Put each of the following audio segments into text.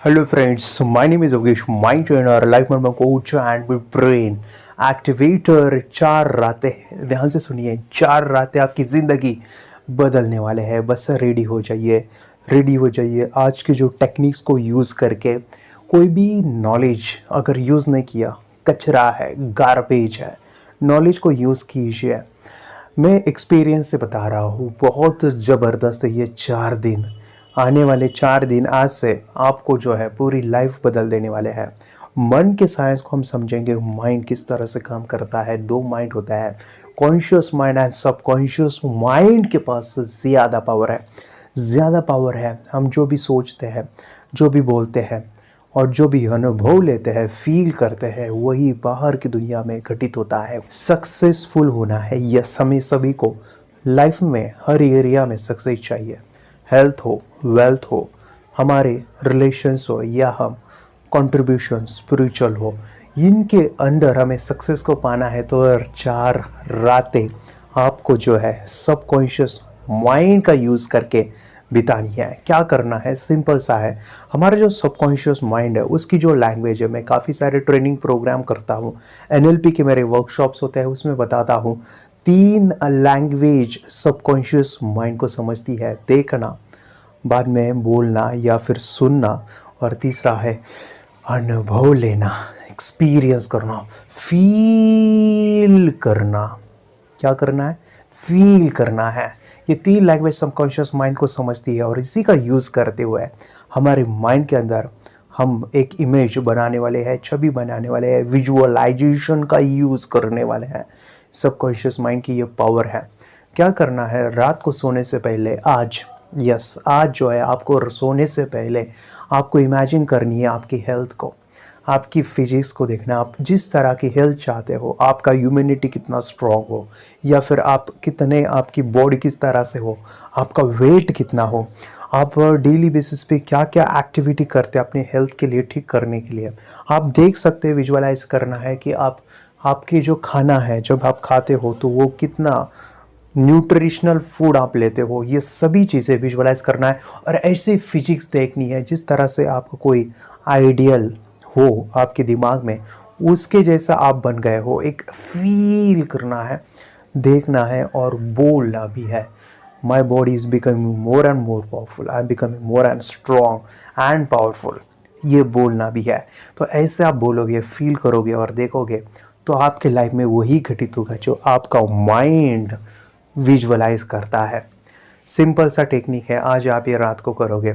Hello friends, my name is Yogesh, my trainer, life में coach and brain activator. 4 रातें ध्यान से सुनिए, 4 रातें आपकी ज़िंदगी बदलने वाले हैं। बस रेडी हो जाइए, रेडी हो जाइए। आज के जो टेक्निक्स को यूज़ करके कोई भी नॉलेज अगर यूज़ नहीं किया, कचरा है, गार्बेज है। नॉलेज को यूज़ कीजिए। मैं एक्सपीरियंस से बता रहा हूँ, बहुत ज़बरदस्त है ये 4 दिन। आने वाले 4 दिन आज से आपको जो है पूरी लाइफ बदल देने वाले हैं। मन के साइंस को हम समझेंगे, माइंड किस तरह से काम करता है। 2 माइंड होता है, conscious mind and subconscious mind के पास ज़्यादा पावर है, ज़्यादा पावर है। हम जो भी सोचते हैं, जो भी बोलते हैं और जो भी अनुभव लेते हैं, फील करते हैं, वही बाहर की दुनिया में घटित होता है। सक्सेसफुल होना है, यस, हमें सभी को लाइफ में हर एरिया में सक्सेस चाहिए। हेल्थ हो, वेल्थ हो, हमारे रिलेशंस हो, या हम कंट्रीब्यूशन स्पिरिचुअल हो, इनके अंदर हमें सक्सेस को पाना है तो 4 रातें आपको जो है सबकॉन्शियस माइंड का यूज़ करके बितानी है। क्या करना है, सिंपल सा है। हमारा जो सबकॉन्शियस माइंड है उसकी जो लैंग्वेज है, मैं काफ़ी सारे ट्रेनिंग प्रोग्राम करता हूँ, एनएलपी के मेरे वर्कशॉप्स होते हैं, उसमें बताता हूँ 3 लैंग्वेज सबकॉन्शियस माइंड को समझती है। देखना, बाद में बोलना या फिर सुनना, और तीसरा है अनुभव लेना, एक्सपीरियंस करना, फील करना। क्या करना है, फील करना है। ये 3 लैंग्वेज सबकॉन्शियस माइंड को समझती है और इसी का यूज़ करते हुए हमारे माइंड के अंदर हम एक इमेज बनाने वाले हैं, छवि बनाने वाले हैं, विजुअलाइजेशन का यूज़ करने वाले हैं। सबकॉन्शियस माइंड की ये पावर है। क्या करना है, रात को सोने से पहले आज, यस, आज जो है आपको सोने से पहले आपको इमेजिन करनी है आपकी हेल्थ को, आपकी फिजिक्स को देखना। आप जिस तरह की हेल्थ चाहते हो, आपका ह्यूमैनिटी कितना स्ट्रॉन्ग हो, या फिर आप कितने, आपकी बॉडी किस तरह से हो, आपका वेट कितना हो, आप डेली बेसिस पे क्या क्या एक्टिविटी करते हैं अपने हेल्थ के लिए, ठीक करने के लिए। आप देख सकते हैं, विजुअलाइज करना है कि आपके जो खाना है, जब आप खाते हो तो वो कितना न्यूट्रिशनल फूड आप लेते हो, ये सभी चीज़ें विजुअलाइज करना है। और ऐसी फिजिक्स देखनी है जिस तरह से आपको कोई आइडियल हो आपके दिमाग में, उसके जैसा आप बन गए हो। एक फील करना है, देखना है और बोलना भी है। My body is becoming more and more powerful, I am becoming more and strong and powerful, ये बोलना भी है। तो ऐसे आप बोलोगे, फील करोगे और देखोगे तो आपके लाइफ में वही घटित होगा जो आपका माइंड विजुअलाइज करता है। सिंपल सा टेक्निक है, आज आप ये रात को करोगे।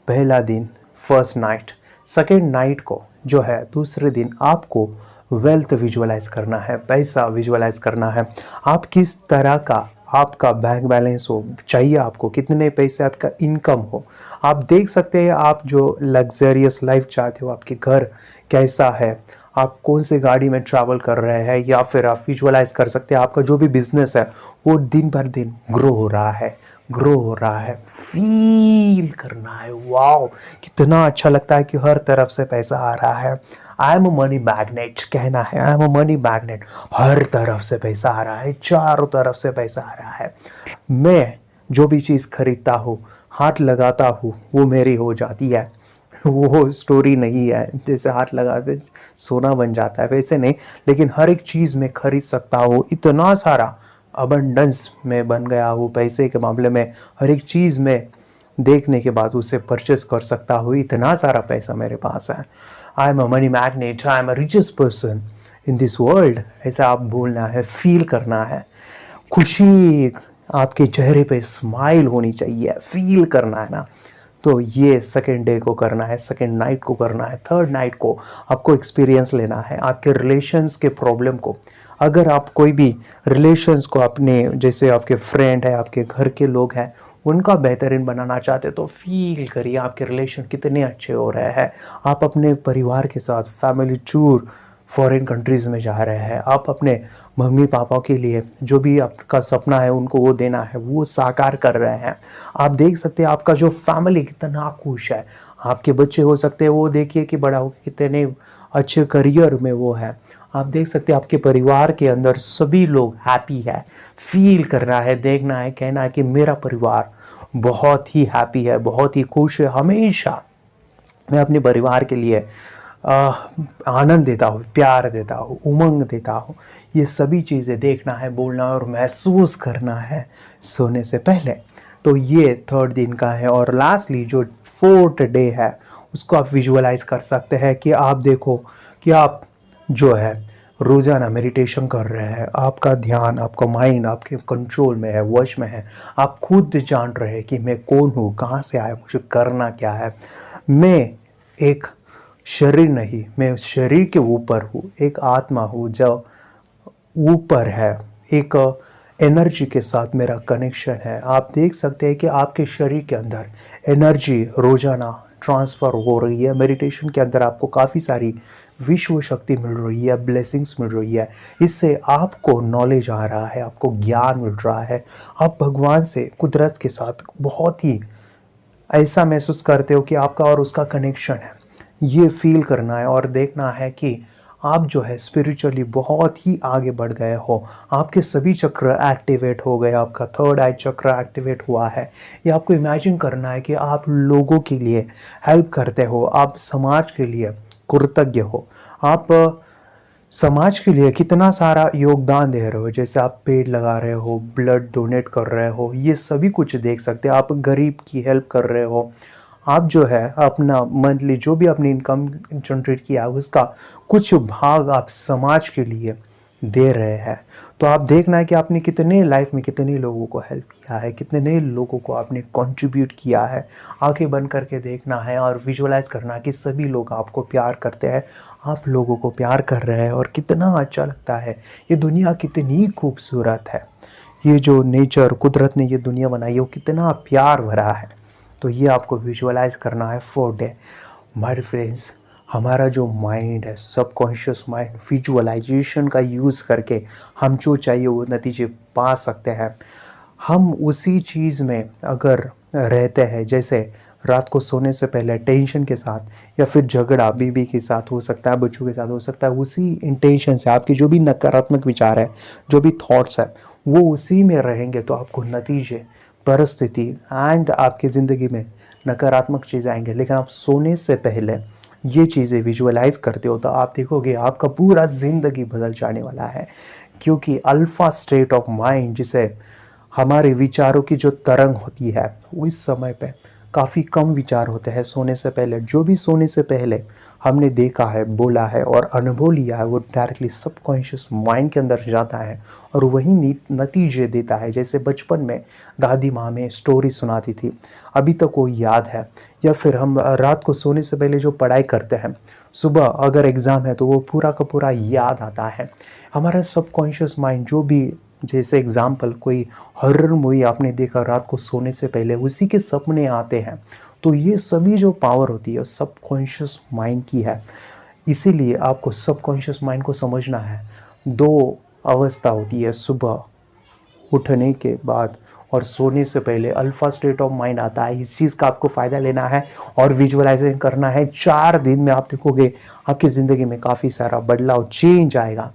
पहला दिन फर्स्ट नाइट, सेकेंड नाइट को जो है दूसरे दिन आपको वेल्थ विजुअलाइज करना है, पैसा विजुअलाइज करना है। आप किस तरह का आपका बैंक बैलेंस हो चाहिए, आपको कितने पैसे आपका इनकम हो। आप देख सकते हैं, आप जो लग्जरियस लाइफ चाहते हो, आपके घर कैसा है, आप कौन से गाड़ी में ट्रैवल कर रहे हैं, या फिर आप विजुअलाइज कर सकते हैं आपका जो भी बिजनेस है वो दिन भर दिन ग्रो हो रहा है, ग्रो हो रहा है। फील करना है, वाओ कितना अच्छा लगता है कि हर तरफ से पैसा आ रहा है। I am a money magnet, कहना है I am a money magnet, हर तरफ से पैसा आ रहा है, चारों तरफ से पैसा आ रहा है। मैं जो भी चीज़ खरीदता हूँ, हाथ लगाता हूँ, वो मेरी हो जाती है। वो स्टोरी नहीं है जैसे हाथ लगाते सोना बन जाता है, वैसे नहीं, लेकिन हर एक चीज़ में खरीद सकता हूँ। इतना सारा अबंडेंस में बन गया हूँ पैसे के मामले में, हर एक चीज़ में देखने के बाद उसे परचेस कर सकता हूँ। इतना सारा पैसा मेरे पास है। I am a money magnet, I am a richest person in this world, ऐसा आप बोलना है, फील करना है। खुशी आपके चेहरे पे स्माइल होनी चाहिए, फील करना है ना। तो ये सेकेंड डे को करना है, सेकेंड नाइट को करना है, थर्ड नाइट को आपको एक्सपीरियंस लेना है आपके रिलेशंस के प्रॉब्लम को। अगर आप कोई भी रिलेशंस को अपने, जैसे आपके फ्रेंड है, आपके घर के लोग हैं, उनका बेहतरीन बनाना चाहते तो फील करिए आपके रिलेशन कितने अच्छे हो रहे हैं। आप अपने परिवार के साथ फैमिली टूर फॉरेन कंट्रीज़ में जा रहे हैं, आप अपने मम्मी पापा के लिए जो भी आपका सपना है उनको वो देना है, वो साकार कर रहे हैं। आप देख सकते हैं आपका जो फैमिली कितना खुश है। आपके बच्चे हो सकते हैं, वो देखिए कि बड़ा हो कितने अच्छे करियर में वो है। आप देख सकते हैं आपके परिवार के अंदर सभी लोग हैप्पी है। फील करना है, देखना है, कहना है कि मेरा परिवार बहुत ही हैप्पी है, बहुत ही खुश है, हमेशा मैं अपने परिवार के लिए आनंद देता हूँ, प्यार देता हूँ, उमंग देता हूँ। ये सभी चीज़ें देखना है, बोलना और महसूस करना है सोने से पहले। तो ये थर्ड दिन का है। और लास्टली जो फोर्थ डे है उसको आप विजुअलाइज कर सकते हैं कि आप देखो कि आप जो है रोज़ाना मेडिटेशन कर रहे हैं, आपका ध्यान, आपका माइंड आपके कंट्रोल में है, वश में है। आप खुद जान रहे हैं कि मैं कौन हूँ, कहाँ से आया, मुझे करना क्या है। मैं एक शरीर नहीं, मैं उस शरीर के ऊपर हूँ, एक आत्मा हूँ जो ऊपर है, एक एनर्जी के साथ मेरा कनेक्शन है। आप देख सकते हैं कि आपके शरीर के अंदर एनर्जी रोज़ाना ट्रांसफ़र हो रही है। मेडिटेशन के अंदर आपको काफ़ी सारी विश्व शक्ति मिल रही है, ब्लेसिंग्स मिल रही है। इससे आपको नॉलेज आ रहा है, आपको ज्ञान मिल रहा है। आप भगवान से, कुदरत के साथ बहुत ही ऐसा महसूस करते हो कि आपका और उसका कनेक्शन है। ये फील करना है और देखना है कि आप जो है स्पिरिचुअली बहुत ही आगे बढ़ गए हो। आपके सभी चक्र एक्टिवेट हो गए, आपका थर्ड आई चक्र एक्टिवेट हुआ है। ये आपको इमेजिन करना है कि आप लोगों के लिए हेल्प करते हो, आप समाज के लिए कृतज्ञ हो, आप समाज के लिए कितना सारा योगदान दे रहे हो। जैसे आप पेड़ लगा रहे हो, ब्लड डोनेट कर रहे हो, ये सभी कुछ देख सकते हैं। आप गरीब की हेल्प कर रहे हो, आप जो है अपना मंथली जो भी अपनी इनकम जनरेट किया उसका कुछ भाग आप समाज के लिए दे रहे हैं। तो आप देखना है कि आपने कितने लाइफ में कितने लोगों को हेल्प किया है, कितने नए लोगों को आपने कंट्रीब्यूट किया है। आंखें बंद करके देखना है और विजुअलाइज करना है कि सभी लोग आपको प्यार करते हैं, आप लोगों को प्यार कर रहे हैं और कितना अच्छा लगता है। ये दुनिया कितनी खूबसूरत है, ये जो नेचर कुदरत ने ये दुनिया बनाई है वो कितना प्यार भरा है। तो ये आपको विजुअलाइज करना है फोर्थ डे। माय फ्रेंड्स, हमारा जो माइंड है, सबकॉन्शियस माइंड, विजुअलाइजेशन का यूज़ करके हम जो चाहिए वो नतीजे पा सकते हैं। हम उसी चीज़ में अगर रहते हैं, जैसे रात को सोने से पहले टेंशन के साथ या फिर झगड़ा बीवी के साथ हो सकता है, बच्चों के साथ हो सकता है, उसी इंटेंशन से आपकी जो भी नकारात्मक विचार है, जो भी थॉट्स है, वो उसी में रहेंगे तो आपको नतीजे, परिस्थिति एंड आपकी ज़िंदगी में नकारात्मक चीज़ें आएंगे। लेकिन आप सोने से पहले ये चीज़ें विजुअलाइज करते हो तो आप देखोगे आपका पूरा ज़िंदगी बदल जाने वाला है। क्योंकि अल्फ़ा स्टेट ऑफ माइंड, जिसे हमारे विचारों की जो तरंग होती है, उस समय पे काफ़ी कम विचार होते हैं सोने से पहले। जो भी सोने से पहले हमने देखा है, बोला है और अनुभव लिया है, वो डायरेक्टली सबकॉन्शियस माइंड के अंदर जाता है और वही नतीजे देता है। जैसे बचपन में दादी माँ में स्टोरी सुनाती थी, अभी तक वो याद है। या फिर हम रात को सोने से पहले जो पढ़ाई करते हैं, सुबह अगर एग्ज़ाम है तो वो पूरा का पूरा याद आता है। हमारा सबकॉन्शियस माइंड जो भी, जैसे एग्ज़ाम्पल कोई हॉरर मूवी आपने देखा रात को सोने से पहले, उसी के सपने आते हैं। तो ये सभी जो पावर होती है सबकॉन्शियस माइंड की है। इसीलिए आपको सबकॉन्शियस माइंड को समझना है। दो अवस्था होती है, सुबह उठने के बाद और सोने से पहले अल्फ़ा स्टेट ऑफ माइंड आता है। इस चीज़ का आपको फ़ायदा लेना है और विजुअलाइजेशन करना है। 4 दिन में आप देखोगे आपकी ज़िंदगी में काफ़ी सारा बदलाव, चेंज आएगा।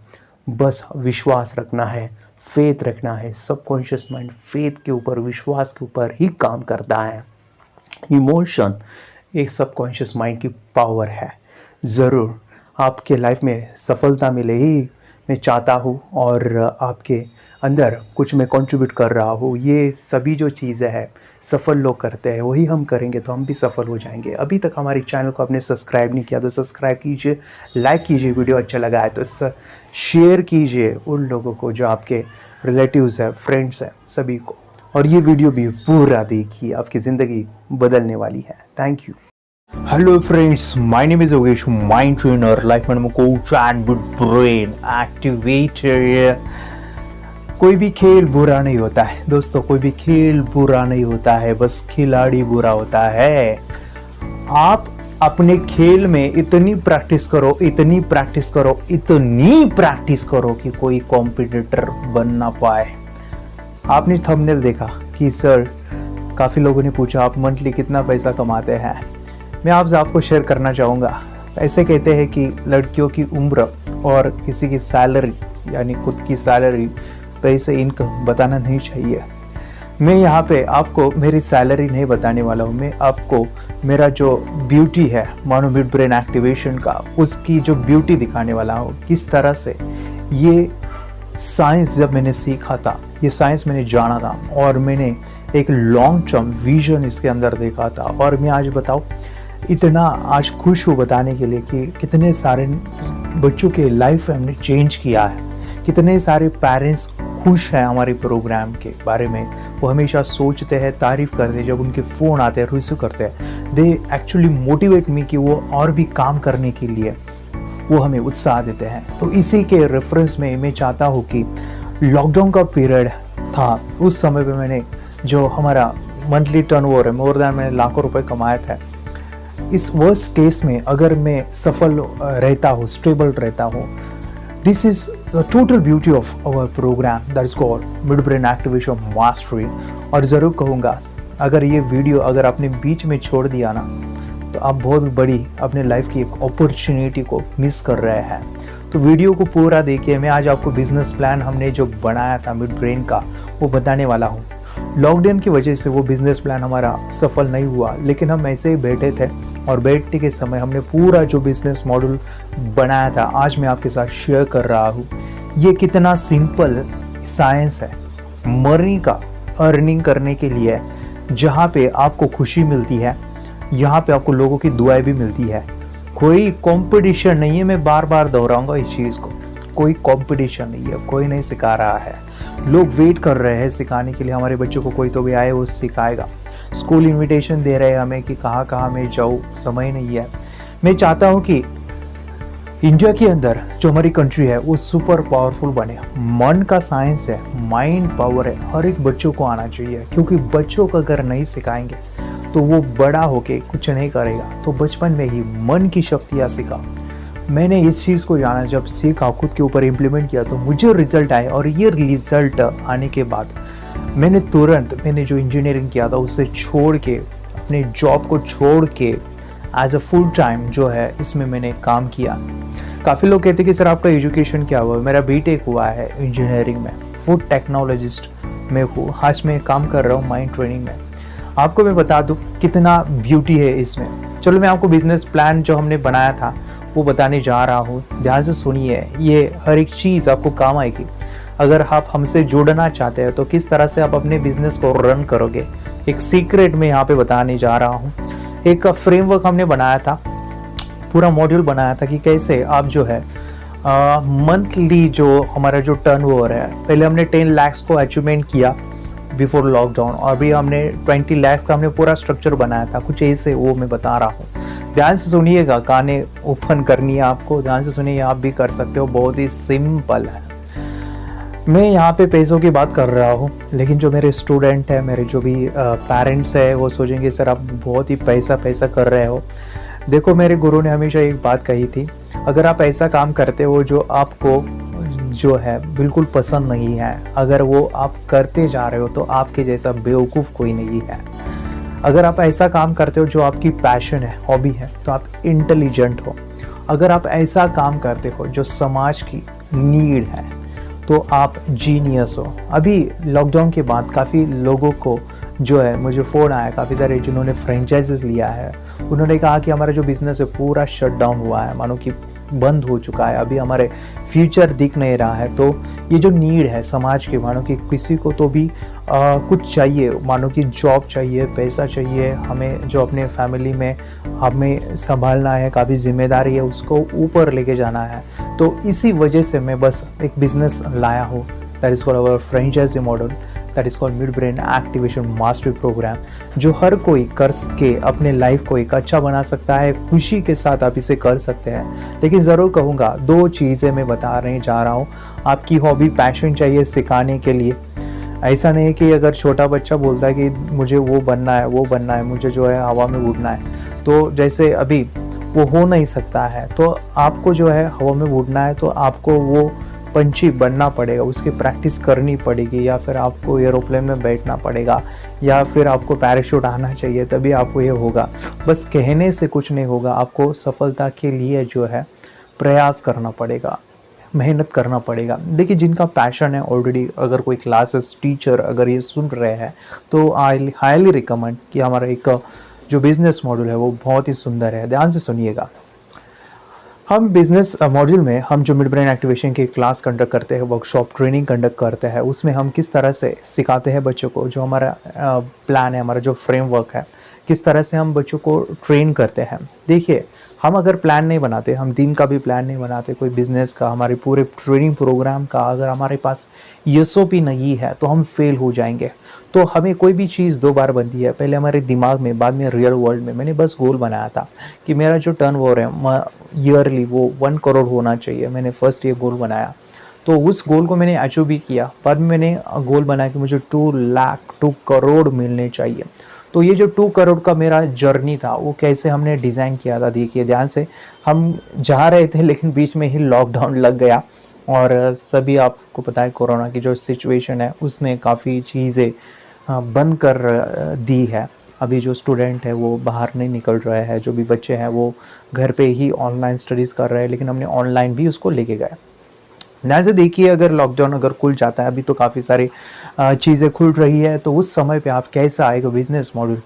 बस विश्वास रखना है, फेथ रखना है। सबकॉन्शियस माइंड फेथ के ऊपर, विश्वास के ऊपर ही काम करता है। इमोशन एक सबकॉन्शियस माइंड की पावर है। ज़रूर आपके लाइफ में सफलता मिले ही मैं चाहता हूँ और आपके अंदर कुछ मैं कंट्रीब्यूट कर रहा हूँ। ये सभी जो चीज़ें हैं सफल लोग करते हैं, वही हम करेंगे तो हम भी सफल हो जाएंगे। अभी तक हमारे चैनल को आपने सब्सक्राइब नहीं किया तो सब्सक्राइब कीजिए, लाइक कीजिए, वीडियो अच्छा लगा है तो शेयर कीजिए उन लोगों को जो आपके रिलेटिव्स हैं, फ्रेंड्स हैं, सभी को। और ये वीडियो भी पूरा देखिए, आपकी ज़िंदगी बदलने वाली है। Thank you. Hello friends, my name is Yogesh, mind trainer, life management coach and good brain activator। कोई भी खेल बुरा नहीं होता है दोस्तों, कोई भी खेल बुरा नहीं होता है, बस खिलाड़ी बुरा होता है। आप अपने खेल में इतनी प्रैक्टिस करो, इतनी प्रैक्टिस करो, इतनी प्रैक्टिस करो कि कोई कॉम्पिटिटर बन ना पाए। आपने थंबनेल देखा कि सर, काफ़ी लोगों ने पूछा आप मंथली कितना पैसा कमाते हैं। मैं आपको शेयर करना चाहूँगा। ऐसे कहते हैं कि लड़कियों की उम्र और किसी की सैलरी, यानी खुद की सैलरी, पैसे, इनकम बताना नहीं चाहिए। मैं यहाँ पे आपको मेरी सैलरी नहीं बताने वाला हूँ, मैं आपको मेरा जो ब्यूटी है मानो मिड ब्रेन एक्टिवेशन का, उसकी जो ब्यूटी दिखाने वाला हूँ। किस तरह से ये साइंस जब मैंने सीखा था, ये साइंस मैंने जाना था और मैंने एक लॉन्ग टर्म विजन इसके अंदर देखा था। और मैं आज बताऊँ, इतना आज खुश हूँ बताने के लिए कि कितने सारे बच्चों के लाइफ हमने चेंज किया है, कितने सारे पेरेंट्स खुश हैं हमारे प्रोग्राम के बारे में। वो हमेशा सोचते हैं, तारीफ़ करते हैं, जब उनके फ़ोन आते हैं रिसीव करते हैं, दे एक्चुअली मोटिवेट मी कि वो और भी काम करने के लिए वो हमें उत्साह देते हैं। तो इसी के रेफरेंस में मैं चाहता हूँ कि लॉकडाउन का पीरियड था, उस समय पे मैंने जो हमारा मंथली टर्नओवर है, मोर दैन मैंने लाखों रुपए कमाया था। इस वर्स्ट केस में अगर मैं सफल रहता हूँ, स्टेबल रहता हूँ, this is the total beauty of our programme that is called mid brain activation mastery. और ज़रूर कहूँगा, अगर ये वीडियो अगर आपने बीच में छोड़ दिया ना, तो आप बहुत बड़ी अपने लाइफ की एक अपॉर्चुनिटी को मिस कर रहे हैं। तो वीडियो को पूरा देखिए। मैं आज आपको बिजनेस प्लान हमने जो बनाया था मिड ब्रेन का, वो बताने वाला हूँ। लॉकडाउन की वजह से वो बिज़नेस प्लान हमारा सफल नहीं हुआ, लेकिन हम ऐसे ही बैठे थे और बैठने के समय हमने पूरा जो बिज़नेस मॉडल बनाया था, आज मैं आपके साथ शेयर कर रहा हूँ। ये कितना सिंपल साइंस है मनी का अर्निंग करने के लिए, जहाँ पे आपको खुशी मिलती है, यहाँ पे आपको लोगों की दुआएं भी मिलती है। कोई कंपटीशन नहीं है, मैं बार बार दोहराऊंगा इस चीज़ को, कोई कंपटीशन नहीं है, कोई नहीं सिखा रहा है। लोग वेट कर रहे हैं सिखाने के लिए, हमारे बच्चों को कोई तो भी आए वो सिखाएगा। स्कूल इनविटेशन दे रहे हैं हमें कि कहाँ कहाँ मैं जाऊँ, समय नहीं है। मैं चाहता हूँ कि इंडिया के अंदर जो हमारी कंट्री है वो सुपर पावरफुल बने। मन का साइंस है, माइंड पावर है, हर एक बच्चों को आना चाहिए, क्योंकि बच्चों को अगर नहीं सिखाएंगे तो वो बड़ा होके कुछ नहीं करेगा। तो बचपन में ही मन की शक्तियाँ सीखा। मैंने इस चीज़ को जाना, जब सीखा, खुद के ऊपर इम्प्लीमेंट किया, तो मुझे रिजल्ट आए। और ये रिजल्ट आने के बाद मैंने तुरंत मैंने जो इंजीनियरिंग किया था उसे छोड़ के, अपने जॉब को छोड़ के एज अ फुल टाइम जो है इसमें मैंने काम किया। काफ़ी लोग कहते हैं कि सर आपका एजुकेशन क्या हुआ? मेरा बीटेक हुआ है इंजीनियरिंग में, फूड टेक्नोलॉजिस्ट में हूँ। आज मैं काम कर रहा हूँ माइंड ट्रेनिंग में। आपको मैं बता दूँ कितना ब्यूटी है इसमें। चलो मैं आपको बिजनेस प्लान जो हमने बनाया था वो बताने जा रहा हूँ, ध्यान से सुनिए। ये हर एक चीज़ आपको काम आएगी। अगर आप हमसे जुड़ना चाहते हैं तो किस तरह से आप अपने बिजनेस को रन करोगे, एक सीक्रेट मैं यहाँ पे बताने जा रहा हूँ। एक फ्रेमवर्क हमने बनाया था, पूरा मॉड्यूल बनाया था कि कैसे आप जो है मंथली जो हमारा जो टर्नओवर है, पहले हमने 10 लाख को अचीवमेंट किया बिफोर लॉकडाउन, और अभी हमने 20 लाख का हमने पूरा स्ट्रक्चर बनाया था, कुछ ऐसे वो मैं बता रहा हूँ। ध्यान से सुनिएगा, काने ओपन करनी है आपको, ध्यान से सुनिए, आप भी कर सकते हो, बहुत ही सिंपल है। मैं यहाँ पे पैसों की बात कर रहा हूँ, लेकिन जो मेरे स्टूडेंट हैं, मेरे जो भी पेरेंट्स हैं, वो सोचेंगे सर आप बहुत ही पैसा कर रहे हो। देखो, मेरे गुरु ने हमेशा एक बात कही थी, अगर आप ऐसा काम करते हो जो आपको जो है बिल्कुल पसंद नहीं है, अगर वो आप करते जा रहे हो तो आपके जैसा बेवकूफ़ कोई नहीं है। अगर आप ऐसा काम करते हो जो आपकी पैशन है, हॉबी है, तो आप इंटेलिजेंट हो। अगर आप ऐसा काम करते हो जो समाज की नीड है, तो आप जीनियस हो। अभी लॉकडाउन के बाद काफ़ी लोगों को जो है मुझे फ़ोन आया, काफ़ी सारे जिन्होंने फ्रेंचाइजेस लिया है, उन्होंने कहा कि हमारा जो बिज़नेस है पूरा शट डाउन हुआ है, मानो कि बंद हो चुका है, अभी हमारे फ्यूचर दिख नहीं रहा है। तो ये जो नीड है समाज की, मानो कि किसी को तो भी कुछ चाहिए, मानो कि जॉब चाहिए, पैसा चाहिए, हमें जो अपने फैमिली में हमें संभालना है, काफ़ी जिम्मेदारी है, उसको ऊपर लेके जाना है। तो इसी वजह से मैं बस एक बिज़नेस लाया हूँ, that is called our franchisee model, that is called mid brain activation mastery programme, जो हर कोई कर के अपने लाइफ को एक अच्छा बना सकता है। खुशी के साथ आप इसे कर सकते हैं। लेकिन ज़रूर कहूँगा, 2 चीज़ें मैं बताने जा रहा हूँ। आपकी हॉबी, पैशन चाहिए सिखाने के लिए। ऐसा नहीं कि अगर छोटा बच्चा बोलता है कि मुझे वो बनना है, मुझे जो है हवा में उड़ना है, तो जैसे अभी वो हो नहीं सकता है, तो आपको जो है हवा में उड़ना है, तो आपको वो पंछी बनना पड़ेगा, उसकी प्रैक्टिस करनी पड़ेगी, या फिर आपको एरोप्लेन में बैठना पड़ेगा, या फिर आपको पैराशूट आना चाहिए, तभी आपको ये होगा। बस कहने से कुछ नहीं होगा, आपको सफलता के लिए जो है प्रयास करना पड़ेगा। मेहनत करना पड़ेगा। देखिए जिनका पैशन है ऑलरेडी, अगर कोई क्लासेस टीचर अगर ये सुन रहे हैं तो आई हाईली रिकमेंड कि हमारा एक जो बिज़नेस मॉडल है वो बहुत ही सुंदर है। ध्यान से सुनिएगा। हम बिजनेस मॉड्यूल में हम जो मिड ब्रेन एक्टिवेशन की क्लास कंडक्ट करते हैं, वर्कशॉप ट्रेनिंग कंडक्ट करते हैं, उसमें हम किस तरह से सिखाते हैं बच्चों को, जो हमारा प्लान है, हमारा जो फ्रेमवर्क है, किस तरह से हम बच्चों को ट्रेन करते हैं। देखिए हम अगर प्लान नहीं बनाते, हम दिन का भी प्लान नहीं बनाते, कोई बिज़नेस का, हमारे पूरे ट्रेनिंग प्रोग्राम का अगर हमारे पास एसओपी नहीं है तो हम फेल हो जाएंगे। तो हमें कोई भी चीज़ 2 बार बनती है, पहले हमारे दिमाग में, बाद में रियल वर्ल्ड में। मैंने बस गोल बनाया था कि मेरा जो टर्नओवर है ईयरली वो 1 करोड़ होना चाहिए। मैंने फर्स्ट ये गोल बनाया, तो उस गोल को मैंने अचीव भी किया। बाद में मैंने गोल बनाया कि मुझे 2 करोड़ मिलने चाहिए। तो ये जो 2 करोड़ का मेरा जर्नी था वो कैसे हमने डिज़ाइन किया था, देखिए ध्यान से। हम जा रहे थे लेकिन बीच में ही लॉकडाउन लग गया और सभी आपको पता है कोरोना की जो सिचुएशन है उसने काफ़ी चीज़ें बंद कर दी है। अभी जो स्टूडेंट है वो बाहर नहीं निकल रहे हैं, जो भी बच्चे हैं वो घर पे ही ऑनलाइन स्टडीज़ कर रहे हैं, लेकिन हमने ऑनलाइन भी उसको लेके गए। ध्यान से देखिए, अगर लॉकडाउन अगर खुल जाता है, अभी तो काफ़ी सारी चीज़ें खुल रही है, तो उस समय पे आप कैसा आएगा बिज़नेस मॉडल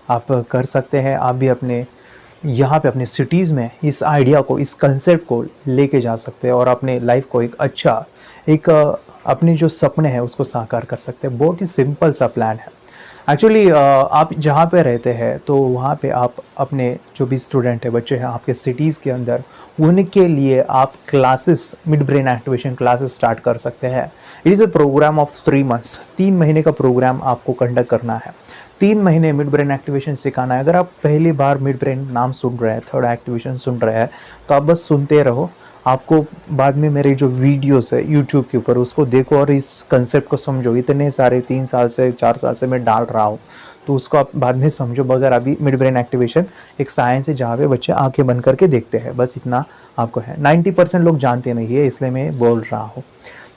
आप कर सकते हैं। आप भी अपने यहाँ पे अपने सिटीज़ में इस आइडिया को, इस कंसेप्ट को लेके जा सकते हैं और अपने लाइफ को एक अच्छा, एक अपने जो सपने हैं उसको साकार कर सकते हैं। बहुत ही सिंपल सा प्लान है एक्चुअली। आप जहाँ पे रहते हैं तो वहाँ पे आप अपने जो भी स्टूडेंट है, बच्चे हैं आपके सिटीज़ के अंदर, उनके लिए आप classes, mid brain activation classes start कर सकते हैं। It is a programme of 3 months, 3 महीने का प्रोग्राम आपको कंडक्ट करना है। 3 महीने मिड ब्रेन एक्टिवेशन सिखाना है। अगर आप पहली बार मिड ब्रेन नाम सुन रहे हैं, थर्ड एक्टिवेशन सुन रहे हैं, तो आप बस सुनते रहो। आपको बाद में मेरे जो वीडियोस है यूट्यूब के ऊपर उसको देखो और इस कंसेप्ट को समझो। इतने सारे 3 साल से 4 साल से मैं डाल रहा हूँ, तो उसको आप बाद में समझो। मगर अभी मिड ब्रेन एक्टिवेशन एक साइंस है जहाँ पे बच्चे आंखें बंद करके देखते हैं, बस इतना आपको है। 90% लोग जानते नहीं है, इसलिए मैं बोल रहा हूँ।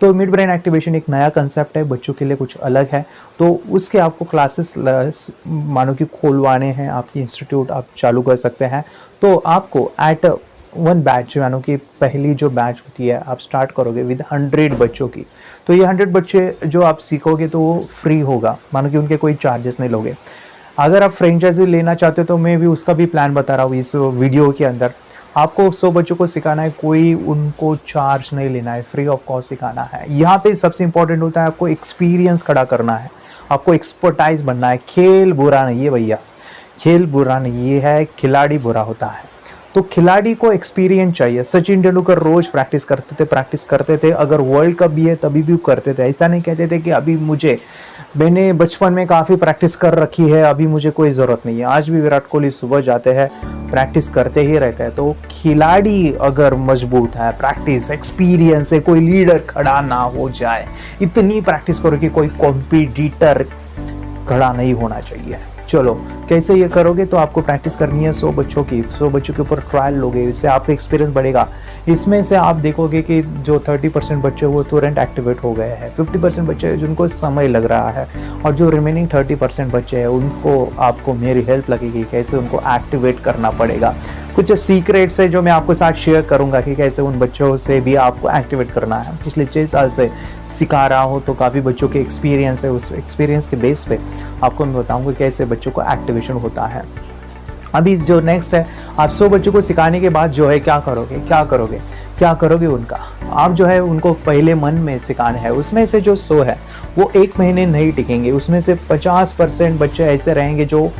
तो मिड ब्रेन एक्टिवेशन एक नया कंसेप्ट है, बच्चों के लिए कुछ अलग है। तो उसके आपको क्लासेस मानो कि खोलवाने हैं, आपकी इंस्टीट्यूट आप चालू कर सकते हैं। तो आपको एट 1 बैच, मानो कि पहली जो बैच होती है आप स्टार्ट करोगे विद 100 बच्चों की। तो ये 100 बच्चे जो आप सीखोगे तो वो फ्री होगा, मानो कि उनके कोई चार्जेस नहीं लोगे। अगर आप फ्रेंचाइजी लेना चाहते हो तो मैं भी उसका भी प्लान बता रहा हूँ इस वीडियो के अंदर। आपको 100 बच्चों को सिखाना है, कोई उनको चार्ज नहीं लेना है, फ्री ऑफ कॉस्ट सिखाना है। यहाँ पे सबसे इंपॉर्टेंट होता है आपको एक्सपीरियंस खड़ा करना है, आपको एक्सपर्टाइज बनना है। खेल बुरा नहीं है भैया, खेल बुरा नहीं है, खिलाड़ी बुरा होता है। तो खिलाड़ी को एक्सपीरियंस चाहिए। सचिन तेंदुलकर रोज प्रैक्टिस करते थे। अगर वर्ल्ड कप भी है तभी भी करते थे। ऐसा नहीं कहते थे कि अभी मैंने बचपन में काफ़ी प्रैक्टिस कर रखी है, अभी मुझे कोई ज़रूरत नहीं है। आज भी विराट कोहली सुबह जाते हैं, प्रैक्टिस करते ही रहते हैं। तो खिलाड़ी अगर मजबूत है, प्रैक्टिस एक्सपीरियंस है, कोई लीडर खड़ा ना हो जाए, इतनी प्रैक्टिस करो कि कोई कॉम्पिटिटर खड़ा नहीं होना चाहिए। चलो कैसे ये करोगे, तो आपको प्रैक्टिस करनी है 100 बच्चों की। 100 बच्चों के ऊपर ट्रायल लोगे, इससे आपका एक्सपीरियंस बढ़ेगा। इसमें से आप देखोगे कि जो 30% बच्चे वो तुरंत एक्टिवेट हो गए हैं, 50% बच्चे जिनको समय लग रहा है, और जो रिमेनिंग 30% बच्चे हैं उनको आपको मेरी हेल्प लगेगी कैसे उनको एक्टिवेट करना पड़ेगा। कुछ सीक्रेट्स है जो मैं आपके साथ शेयर करूंगा कि कैसे उन बच्चों से भी आपको एक्टिवेट करना है। पिछले 6 साल से सिखा रहा हूँ, तो काफ़ी बच्चों के एक्सपीरियंस है, उस एक्सपीरियंस के बेस पे आपको मैं बताऊंगा कैसे बच्चों को एक्टिवेशन होता है। अभी जो नेक्स्ट है, आप 100 बच्चों को सिखाने के बाद जो है क्या करोगे उनका, आप जो है उनको पहले मन में सिखाना है। उसमें से जो 100 है वो 1 महीने नहीं टिकेंगे, उसमें से 50% बच्चे ऐसे रहेंगे जो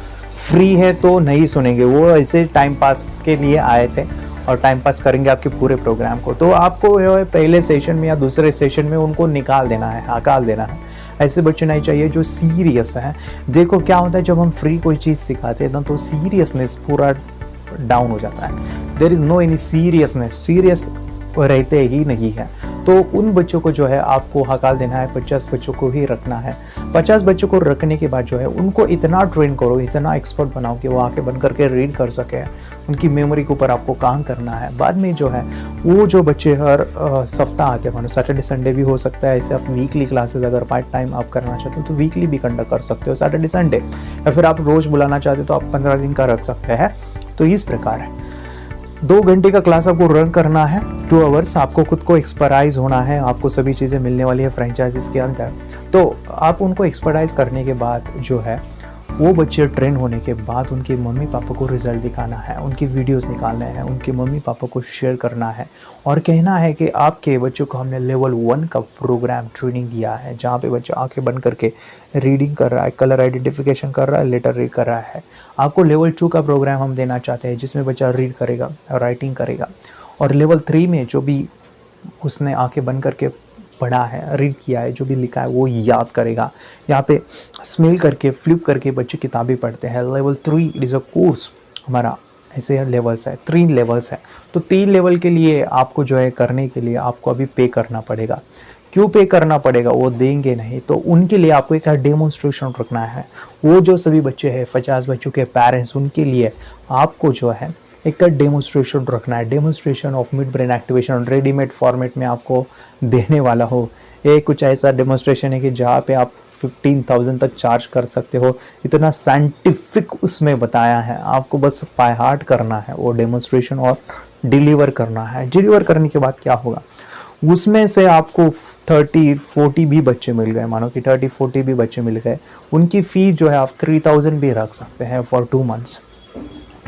फ्री है तो नहीं सुनेंगे, वो ऐसे टाइम पास के लिए आए थे और टाइम पास करेंगे आपके पूरे प्रोग्राम को। तो आपको पहले सेशन में या दूसरे सेशन में उनको निकाल देना है, हकाल देना है। ऐसे बच्चे नहीं चाहिए जो सीरियस हैं। देखो क्या होता है, जब हम फ्री कोई चीज़ सिखाते हैं ना तो सीरियसनेस पूरा डाउन हो जाता है। There is no any seriousness, serious रहते ही नहीं है। तो उन बच्चों को जो है आपको हकाल देना है, 50 बच्चों को ही रखना है। 50 बच्चों को रखने के बाद जो है उनको इतना ट्रेन करो, इतना एक्सपर्ट बनाओ कि वो आके बन करके रीड कर सके। उनकी मेमोरी के ऊपर आपको काम करना है। बाद में जो है वो जो बच्चे हर सप्ताह आते हैं, मतलब सैटरडे संडे भी हो सकता है, ऐसे आप वीकली क्लासेस अगर पार्ट टाइम आप करना चाहते हो तो वीकली भी कंडक्ट कर सकते हो, सैटरडे संडे, या फिर आप रोज़ बुलाना चाहते हो तो आप 15 दिन का रख सकते हैं। तो इस प्रकार है 2 घंटे का क्लास आपको रन करना है, 2 आवर्स। आपको खुद को एक्सपर्टाइज होना है, आपको सभी चीज़ें मिलने वाली है फ्रेंचाइजीज के अंदर। तो आप उनको एक्सपर्टाइज करने के बाद जो है वो बच्चे ट्रेन होने के बाद उनके मम्मी पापा को रिजल्ट दिखाना है, उनकी वीडियोस निकालने हैं, उनके मम्मी पापा को शेयर करना है और कहना है कि आपके बच्चों को हमने लेवल 1 का प्रोग्राम ट्रेनिंग दिया है, जहाँ पे बच्चा आंखें बंद करके रीडिंग कर रहा है, कलर आइडेंटिफिकेशन कर रहा है, लेटर रीड कर रहा है। आपको लेवल 2 का प्रोग्राम हम देना चाहते हैं, जिसमें बच्चा रीड करेगा, राइटिंग करेगा, और लेवल 3 में जो भी उसने आंखें बंद करके पढ़ा है, रीड किया है, जो भी लिखा है वो याद करेगा। यहाँ पे स्मेल करके, फ्लिप करके बच्चे किताबें पढ़ते हैं। Level 3 it is a course हमारा, ऐसे लेवल्स है, 3 लेवल्स है। तो 3 लेवल के लिए आपको जो है करने के लिए आपको अभी पे करना पड़ेगा। क्यों पे करना पड़ेगा? वो देंगे नहीं, तो उनके लिए आपको एक डेमोन्स्ट्रेशन रखना है। वो जो सभी बच्चे हैं, 50 बच्चों के पेरेंट्स, उनके लिए आपको जो है एक डेमोन्स्ट्रेशन रखना है। Demonstration of mid brain activation readymade format में आपको देने वाला हो। ये कुछ ऐसा डेमोन्स्ट्रेशन है कि जहाँ पे आप 15,000 तक चार्ज कर सकते हो, इतना साइंटिफिक उसमें बताया है। आपको बस बाय हार्ट करना है वो डेमोन्स्ट्रेशन और डिलीवर करना है। डिलीवर करने के बाद क्या होगा, उसमें से आपको 30-40 भी बच्चे मिल गए, मानो कि 30-40 भी बच्चे मिल गए, उनकी फ़ी जो है आप 3,000 भी रख सकते हैं फॉर 2 मंथ्स।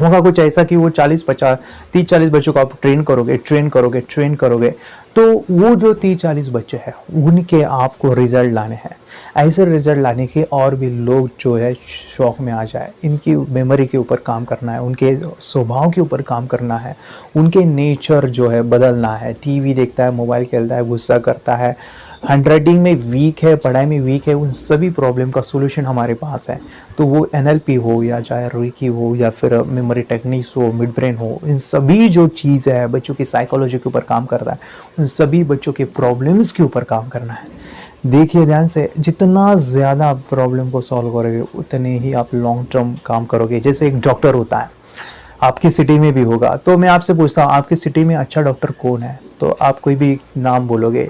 होगा कुछ ऐसा कि वो 30-40 बच्चों को आप ट्रेन करोगे, तो वो जो 30-40 बच्चे हैं उनके आपको रिजल्ट लाने हैं। ऐसे रिजल्ट लाने के और भी लोग जो है शौक में आ जाए, इनकी मेमोरी के ऊपर काम करना है, उनके स्वभाव के ऊपर काम करना है, उनके नेचर जो है बदलना है। टीवी देखता है, मोबाइल खेलता है, गुस्सा करता है, हैंडराइटिंग में वीक है, पढ़ाई में वीक है, उन सभी प्रॉब्लम का सोल्यूशन हमारे पास है। तो वो NLP हो या चाहे रेकी हो या फिर मेमोरी टेक्निक्स हो, मिड ब्रेन हो, इन सभी जो चीज़ है बच्चों की साइकोलॉजी के ऊपर काम करता है, उन सभी बच्चों के प्रॉब्लम्स के ऊपर काम करना है। देखिए ध्यान से, जितना ज़्यादा आप प्रॉब्लम को सॉल्व करोगे उतने ही आप लॉन्ग टर्म काम करोगे। जैसे एक डॉक्टर होता है, आपकी सिटी में भी होगा, तो मैं आपसे पूछता हूँ आपकी सिटी में अच्छा डॉक्टर कौन है? तो आप कोई भी नाम बोलोगे।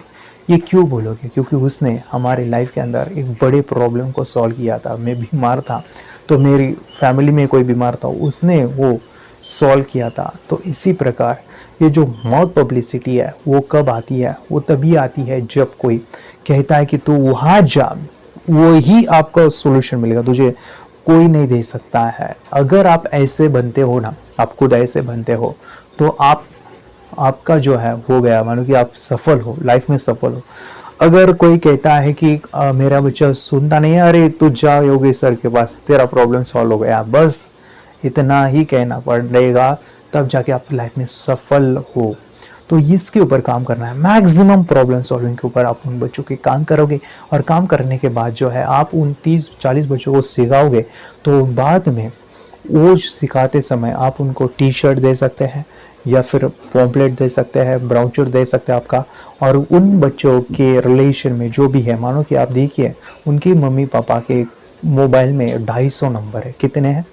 ये क्यों बोलोगे? क्योंकि उसने हमारी लाइफ के अंदर एक बड़े प्रॉब्लम को सॉल्व किया था। मैं बीमार था तो मेरी फैमिली में कोई बीमार था, उसने वो सॉल्व किया था। तो इसी प्रकार ये जो माउथ पब्लिसिटी है वो कब आती है? वो तभी आती है जब कोई कहता है कि तू वहाँ जा, वो ही आपका सॉल्यूशन मिलेगा, तुझे कोई नहीं दे सकता है। अगर आप ऐसे बनते हो ना, आप खुद ऐसे बनते हो, तो आपका जो है हो गया, मानो कि आप सफल हो, लाइफ में सफल हो। अगर कोई कहता है कि मेरा बच्चा सुनता नहीं है, अरे तू जा योगेश सर के पास, तेरा प्रॉब्लम सॉल्व हो गया, बस इतना ही कहना पड़ेगा, तब जाके आप लाइफ में सफल हो। तो इसके ऊपर काम करना है, मैक्सिमम प्रॉब्लम सॉल्विंग के ऊपर आप उन बच्चों के काम करोगे। और काम करने के बाद जो है आप उन 30-40 बच्चों को सिखाओगे, तो बाद में वो सिखाते समय आप उनको T-शर्ट दे सकते हैं या फिर पॉम्पलेट दे सकते हैं, ब्राउचर दे सकते हैं आपका। और उन बच्चों के रिलेशन में जो भी है, मानो कि आप देखिए उनके मम्मी पापा के मोबाइल में 250 नंबर है। कितने हैं?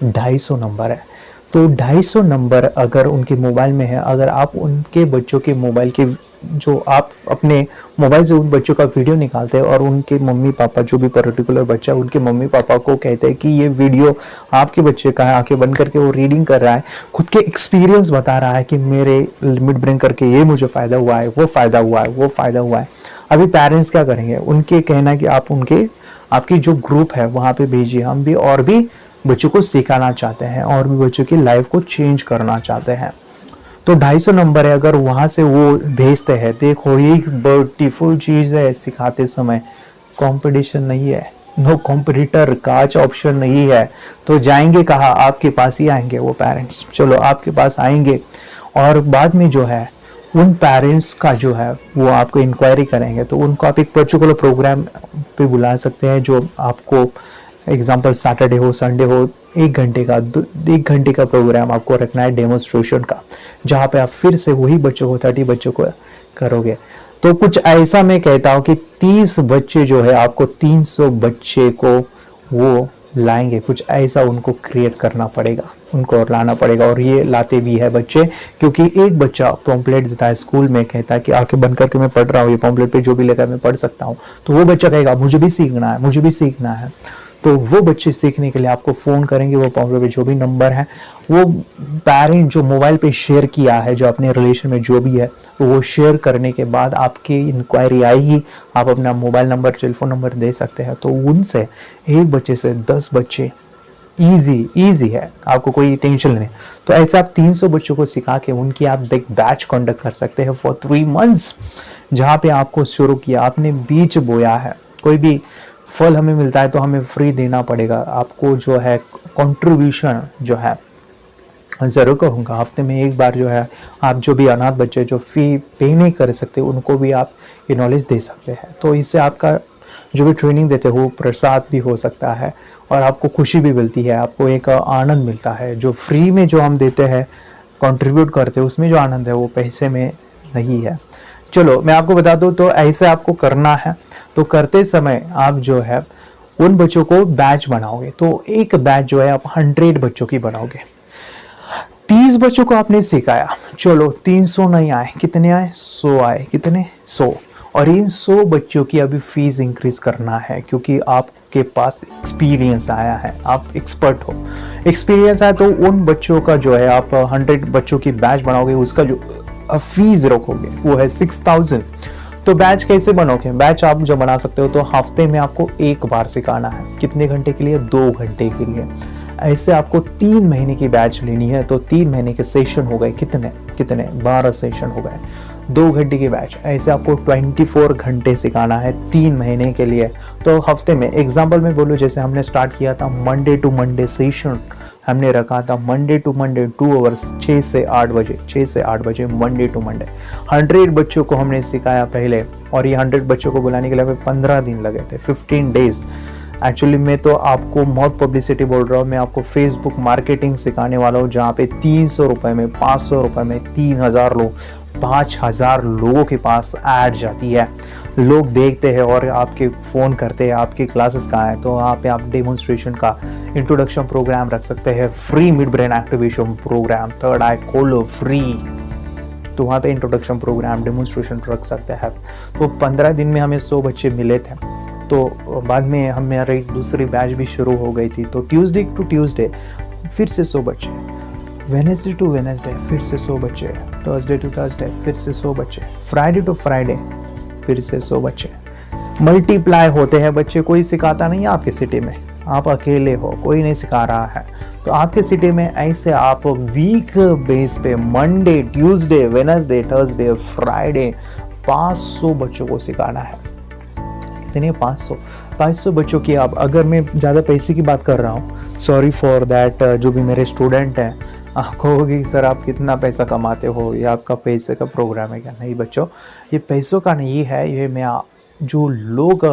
250 नंबर है। तो 250 नंबर अगर उनके मोबाइल में है, अगर आप उनके बच्चों के मोबाइल के, जो आप अपने मोबाइल से उन बच्चों का वीडियो निकालते हैं और उनके मम्मी पापा, जो भी पर्टिकुलर बच्चा, उनके मम्मी पापा को कहते हैं कि ये वीडियो आपके बच्चे का है, आंखें बंद करके वो रीडिंग कर रहा है, खुद के एक्सपीरियंस बता रहा है कि मेरे मिड ब्रेन करके ये मुझे फ़ायदा हुआ है, वो फ़ायदा हुआ है, वो फ़ायदा हुआ है। अभी पेरेंट्स क्या करेंगे? उनके कहना कि आप आपकी जो ग्रुप है वहाँ पे भेजिए, हम भी और भी बच्चों को सिखाना चाहते हैं और भी बच्चों की लाइफ को चेंज करना चाहते हैं। तो 250 नंबर है, अगर वहाँ से वो भेजते हैं, देखो ये ब्यूटीफुल चीज़ है, सिखाते समय कंपटीशन नहीं है, नो कॉम्पिटिटर का ऑप्शन नहीं है। तो जाएंगे कहाँ? आपके पास ही आएंगे वो पेरेंट्स। चलो आपके पास आएंगे और बाद में जो है उन पेरेंट्स का जो है वो आपको इंक्वायरी करेंगे, तो उनको आप एक पर्टिकुलर प्रोग्राम पे बुला सकते हैं, जो आपको एग्जाम्पल सैटरडे हो, संडे हो, 1 घंटे का प्रोग्राम आपको रखना है डेमोन्स्ट्रेशन का, जहाँ पे आप फिर से वही बच्चों को 30 बच्चों को करोगे। तो कुछ ऐसा मैं कहता हूँ कि 30 बच्चे जो है आपको 300 बच्चे को वो लाएंगे, कुछ ऐसा उनको क्रिएट करना पड़ेगा, उनको लाना पड़ेगा। और ये लाते भी है बच्चे, क्योंकि एक बच्चा पॉम्पलेट देता है स्कूल में, कहता है कि आंखें बंद करके मैं पढ़ रहा हूँ, ये पॉम्पलेट पे जो भी लेकर मैं पढ़ सकता हूँ। तो वो बच्चा कहेगा मुझे भी सीखना है, मुझे भी सीखना है। तो वो बच्चे सीखने के लिए आपको फ़ोन करेंगे, वो पॉम्पलेट पे जो भी नंबर है वो पेरेंट जो मोबाइल पे शेयर किया है, जो अपने रिलेशन में जो भी है, तो वो शेयर करने के बाद आपकी इंक्वायरी आएगी, आप अपना मोबाइल नंबर, टेलीफोन नंबर दे सकते हैं, तो उनसे एक बच्चे से 10 बच्चे इजी है, आपको कोई टेंशन नहीं। तो ऐसे आप 300 बच्चों को सिखा के उनकी आप एक बैच कंडक्ट कर सकते हैं फॉर 3 मंथ्स, जहाँ पे आपको शुरू किया, आपने बीज बोया है, कोई भी फल हमें मिलता है तो हमें फ्री देना पड़ेगा, आपको जो है कंट्रीब्यूशन जो है ज़रूर कहूँगा, हफ्ते में एक बार जो है आप जो भी अनाथ बच्चे जो फ़ी पे नहीं कर सकते उनको भी आप ये नॉलेज दे सकते हैं। तो इससे आपका जो भी ट्रेनिंग देते हो प्रसाद भी हो सकता है और आपको खुशी भी मिलती है, आपको एक आनंद मिलता है। जो फ्री में जो हम देते हैं, कंट्रीब्यूट करते हैं, उसमें जो आनंद है वो पैसे में नहीं है। चलो मैं आपको बता दूं, तो ऐसे आपको करना है। तो करते समय आप जो है उन बच्चों को बैच बनाओगे, तो एक बैच जो है आप 100 बच्चों की बनाओगे। 30 बच्चों को आपने सिखाया, चलो 300 नहीं आए, कितने आए? 100 आए, कितने? 100। और इन 100 बच्चों की अभी फीस इंक्रीज करना है, क्योंकि आपके पास एक्सपीरियंस आया है, आप एक्सपर्ट हो, एक्सपीरियंस है। तो उन बच्चों का जो है आप 100 बच्चों की बैच बनाओगे, उसका जो फीस रखोगे वो है 6000। तो बैच कैसे बनोगे? बैच आप जो बना सकते हो तो हफ्ते में आपको एक बार सिखाना है, कितने घंटे के लिए? 2 घंटे के लिए। ऐसे आपको 3 महीने की बैच लेनी है, तो 3 महीने के सेशन हो गए, कितने 12 सेशन हो गए, 2 घंटे की बैच। ऐसे आपको 24 घंटे सिखाना है 3 महीने के लिए। तो हफ्ते में एग्जाम्पल में बोलूँ, जैसे हमने स्टार्ट किया था मंडे टू मंडे सेशन, हमने रखा था मंडे टू मंडे 2 आवर्स, 6 से 8 बजे मंडे टू मंडे। 100 बच्चों को हमने सिखाया पहले, और ये 100 बच्चों को बुलाने के लिए हमें 15 दिन लगे थे, 15 डेज। एक्चुअली मैं तो आपको बहुत पब्लिसिटी बोल रहा हूँ, मैं आपको फेसबुक मार्केटिंग सिखाने वाला हूँ, जहाँ पे 300 रुपये में, 500 रुपये में 3000 लोग, 5000 लोगों के पास ऐड जाती है, लोग देखते हैं और आपके फ़ोन करते हैं आपकी क्लासेस कहाँ है। तो वहाँ पे आप डेमोन्स्ट्रेशन का इंट्रोडक्शन प्रोग्राम रख सकते हैं, free mid brain activation program, third eye खोलो फ्री, तो वहाँ पे इंट्रोडक्शन प्रोग्राम, डेमोन्स्ट्रेशन रख सकते हैं। तो 15 दिन में हमें 100 बच्चे मिले थे। तो बाद में हमारी दूसरी बैच भी शुरू हो गई थी, तो ट्यूसडे टू ट्यूसडे फिर से 100 बच्चे, वेडनेसडे टू वेडनेसडे फिर से 100 बच्चे, थर्सडे टू थर्सडे फिर से 100 बच्चे, फ्राइडे टू फ्राइडे फिर से 100 बच्चे। मल्टीप्लाई होते हैं बच्चे, कोई सिखाता नहीं है आपकी सिटी में, आप अकेले हो, कोई नहीं सिखा रहा है। तो आपके सिटी में ऐसे आप वीक बेस पे Monday, Tuesday, Wednesday, Thursday, Friday 500 बच्चों को सिखाना है। कितने? 500 बच्चों की। आप, अगर मैं ज़्यादा पैसे की बात कर रहा हूँ, सॉरी फॉर दैट, जो भी मेरे स्टूडेंट हैं, आप कहोगे सर आप कितना पैसा कमाते हो, ये आपका पैसे का प्रोग्राम है क्या? नहीं बच्चों, ये पैसों का नहीं है, ये मैं जो लोग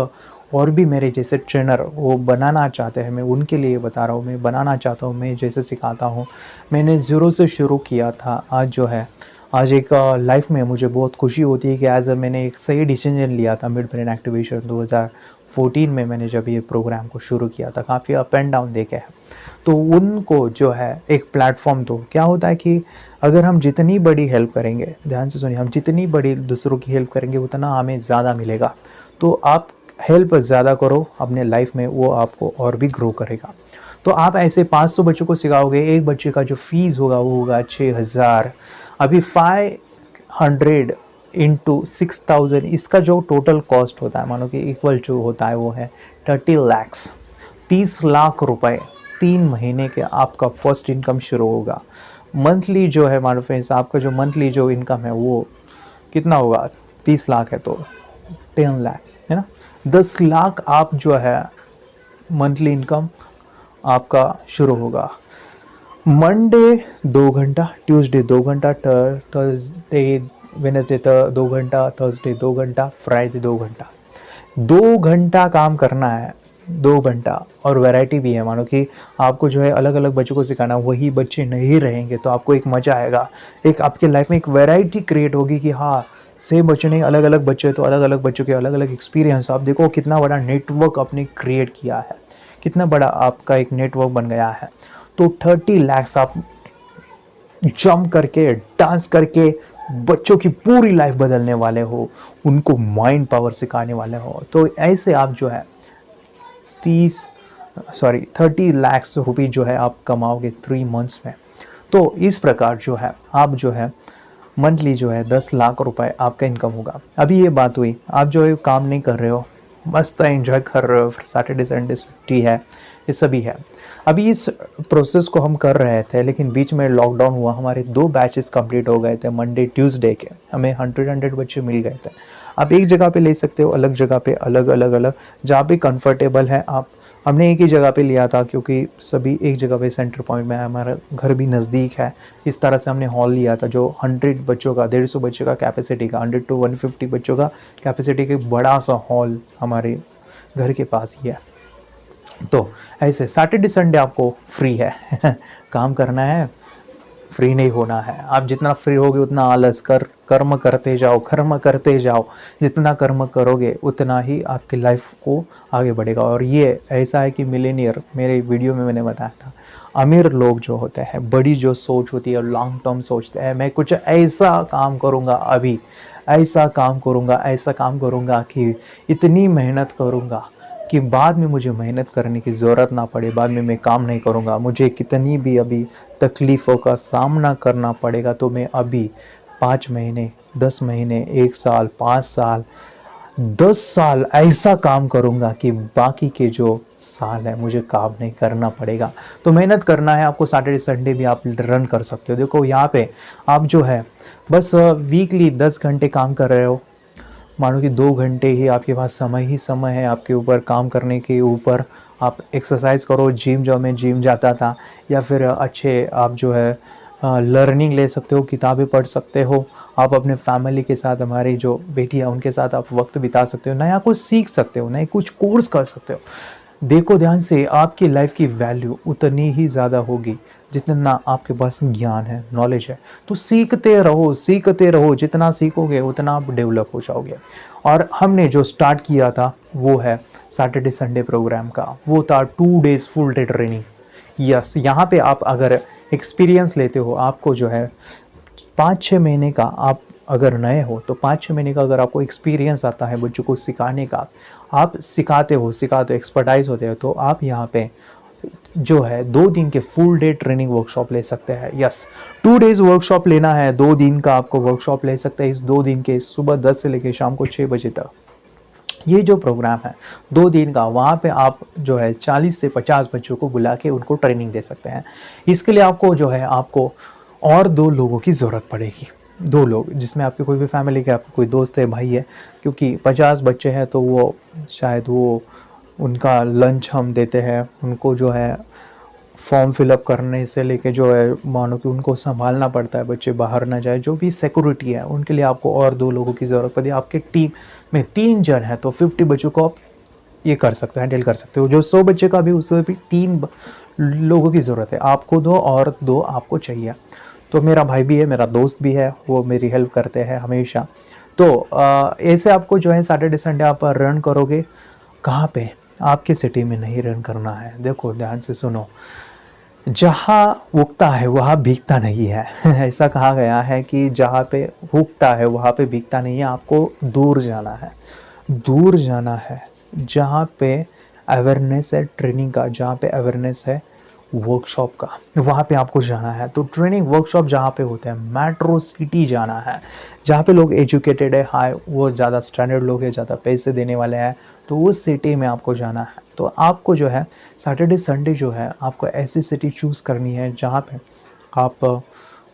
और भी मेरे जैसे ट्रेनर वो बनाना चाहते हैं, मैं उनके लिए बता रहा हूँ, मैं बनाना चाहता हूँ, मैं जैसे सिखाता हूँ। मैंने ज़ीरो से शुरू किया था, आज जो है, आज एक लाइफ में मुझे बहुत खुशी होती है कि एज मैंने एक सही डिसीजन लिया था। मिड ब्रेन एक्टिवेशन 2014 में मैंने जब ये प्रोग्राम को शुरू किया था, काफ़ी अप एंड डाउन देखे हैं। तो उनको जो है एक प्लेटफॉर्म दो। क्या होता है कि अगर हम जितनी बड़ी हेल्प करेंगे, ध्यान से सुनिए, हम जितनी बड़ी दूसरों की हेल्प करेंगे उतना हमें ज़्यादा मिलेगा। तो आप हेल्प ज़्यादा करो अपने लाइफ में, वो आपको और भी ग्रो करेगा। तो आप ऐसे 500 बच्चों को सिखाओगे, एक बच्चे का जो फीस होगा वो होगा 6000। अभी 500 इंटू 6000, इसका जो टोटल कॉस्ट होता है, मानो कि इक्वल जो होता है वो है 30 लाख, 30 लाख रुपए 3 महीने के आपका फर्स्ट इनकम शुरू होगा। मंथली जो है मानो फ्रेंड्स, आपका जो मंथली जो इनकम है वो कितना होगा? 30 लाख है तो 10 लाख है ना, 10 लाख आप जो है मंथली इनकम आपका शुरू होगा। मंडे 2 घंटा, ट्यूसडे 2 घंटा, थर्सडे वेडनेसडे 2 घंटा, थर्सडे 2 घंटा, फ्राइडे 2 घंटा, 2 घंटा काम करना है, 2 घंटा। और वैरायटी भी है, मानो कि आपको जो है अलग अलग बच्चों को सिखाना, वही बच्चे नहीं रहेंगे तो आपको एक मज़ा आएगा, एक आपके लाइफ में एक वैरायटी क्रिएट होगी कि हाँ सेम बच्चे नहीं, अलग अलग बच्चे, तो अलग अलग बच्चों के अलग अलग एक्सपीरियंस। आप देखो कितना बड़ा नेटवर्क आपने क्रिएट किया है, कितना बड़ा आपका एक नेटवर्क बन गया है। तो 30 लाख आप जंप करके, डांस करके बच्चों की पूरी लाइफ बदलने वाले हो, उनको माइंड पावर सिखाने वाले हो। तो ऐसे आप जो है 30 लाख रुपये जो है आप कमाओगे 3 मंथ्स में। तो इस प्रकार जो है आप जो है मंथली जो है 10 लाख रुपए आपका इनकम होगा। अभी ये बात हुई, आप जो है काम नहीं कर रहे हो, मस्त एंजॉय कर रहे हो, फिर सैटरडे संडे छुट्टी है, ये सभी है। अभी इस प्रोसेस को हम कर रहे थे, लेकिन बीच में लॉकडाउन हुआ, हमारे 2 बैचेस कंप्लीट हो गए थे मंडे ट्यूसडे के, हमें 100 बच्चे मिल गए थे। आप एक जगह पे ले सकते हो, अलग जगह पे अलग अलग अलग जहाँ पे कंफर्टेबल है आप। हमने एक ही जगह पे लिया था क्योंकि सभी एक जगह पे सेंटर पॉइंट में है, हमारा घर भी नज़दीक है। इस तरह से हमने हॉल लिया था जो 100 बच्चों का, 150 बच्चों का कैपेसिटी का, 100 to 150 बच्चों का कैपेसिटी का बड़ा सा हॉल हमारे घर के पास ही है। तो ऐसे सैटरडे संडे आपको फ्री है काम करना है, फ्री नहीं होना है। आप जितना फ्री होगे उतना आलस कर्म करते जाओ, कर्म करते जाओ। जितना कर्म करोगे उतना ही आपकी लाइफ को आगे बढ़ेगा। और ये ऐसा है कि मिलेनियर, मेरे वीडियो में मैंने बताया था, अमीर लोग जो होते हैं, बड़ी जो सोच होती है, लॉन्ग टर्म सोचते हैं, मैं कुछ ऐसा काम करूँगा, अभी ऐसा काम करूँगा, ऐसा काम करूँगा कि इतनी मेहनत करूँगा कि बाद में मुझे मेहनत करने की ज़रूरत ना पड़े, बाद में मैं काम नहीं करूँगा, मुझे कितनी भी अभी तकलीफ़ों का सामना करना पड़ेगा तो मैं अभी 5 महीने, 10 महीने, 1 साल, 5 साल, 10 साल ऐसा काम करूँगा कि बाकी के जो साल है मुझे काम नहीं करना पड़ेगा। तो मेहनत करना है आपको। सैटरडे संडे भी आप रन कर सकते हो। देखो यहाँ पे आप जो है बस वीकली 10 घंटे काम कर रहे हो, मानो कि 2 घंटे ही आपके पास समय है आपके ऊपर काम करने के ऊपर। आप एक्सरसाइज करो, जिम जाओ, मैं जिम जाता था, या फिर अच्छे आप जो है लर्निंग ले सकते हो, किताबें पढ़ सकते हो, आप अपने फैमिली के साथ, हमारी जो बेटी है उनके साथ आप वक्त बिता सकते हो, नया कुछ सीख सकते हो, नए कुछ कोर्स कर सकते हो। देखो ध्यान से, आपकी लाइफ की वैल्यू उतनी ही ज़्यादा होगी जितना आपके पास ज्ञान है, नॉलेज है। तो सीखते रहो, सीखते रहो, जितना सीखोगे उतना आप डेवलप हो जाओगे। और हमने जो स्टार्ट किया था वो है सैटरडे संडे प्रोग्राम का, वो था 2 days full day training. Yes, यहाँ पे आप अगर एक्सपीरियंस लेते हो, आपको जो है 5-6 महीने का, आप अगर नए हो तो 5-6 महीने का अगर आपको एक्सपीरियंस आता है बच्चों को सिखाने का, आप सिखाते हो, एक्सपर्टाइज होते हो, तो आप यहाँ पे जो है 2 दिन के फुल डे ट्रेनिंग वर्कशॉप ले सकते हैं। यस, 2 डेज़ वर्कशॉप लेना है, 2 दिन का आपको वर्कशॉप ले सकते हैं। इस 2 दिन के सुबह 10 से लेकर शाम को 6 बजे तक ये जो प्रोग्राम है 2 दिन का, वहाँ पे आप जो है 40 से 50 बच्चों को बुला के उनको ट्रेनिंग दे सकते हैं। इसके लिए आपको जो है आपको और 2 लोगों की ज़रूरत पड़ेगी, 2 लोग, जिसमें आपके कोई भी फैमिली के, आपके कोई दोस्त है, भाई है, क्योंकि 50 बच्चे हैं तो वो शायद वो उनका लंच हम देते हैं, उनको जो है फॉर्म फिलअप करने से लेके जो है, मानो कि उनको संभालना पड़ता है, बच्चे बाहर ना जाए, जो भी सिक्योरिटी है उनके लिए आपको और 2 लोगों की ज़रूरत पड़ती है। आपके टीम में 3 जन है तो 50 बच्चों को आप ये कर सकते हो, हैंडल कर सकते हो। जो 100 बच्चे का भी, उसमें भी 3 लोगों की ज़रूरत है, आपको 2 और 2 आपको चाहिए। तो मेरा भाई भी है, मेरा दोस्त भी है, वो मेरी हेल्प करते हैं हमेशा। तो ऐसे आपको जो है सैटरडे संडे आप रन करोगे। कहाँ पे? आपके सिटी में नहीं रन करना है। देखो ध्यान से सुनो, जहाँ उगता है वहाँ भीगता नहीं है ऐसा कहा गया है कि जहाँ पे उगता है वहाँ पे भीगता नहीं है। आपको दूर जाना है, दूर जाना है, जहाँ पे अवेयरनेस है ट्रेनिंग का, जहाँ पे अवेयरनेस है वर्कशॉप का, वहाँ पे आपको जाना है। तो ट्रेनिंग वर्कशॉप जहाँ पे होते हैं, मेट्रो सिटी जाना है, जहाँ पे लोग एजुकेटेड है, हाई, वो ज़्यादा स्टैंडर्ड लोग हैं, ज़्यादा पैसे देने वाले हैं, तो उस सिटी में आपको जाना है। तो आपको जो है सैटरडे संडे जो है आपको ऐसी सिटी चूज़ करनी है जहाँ पे आप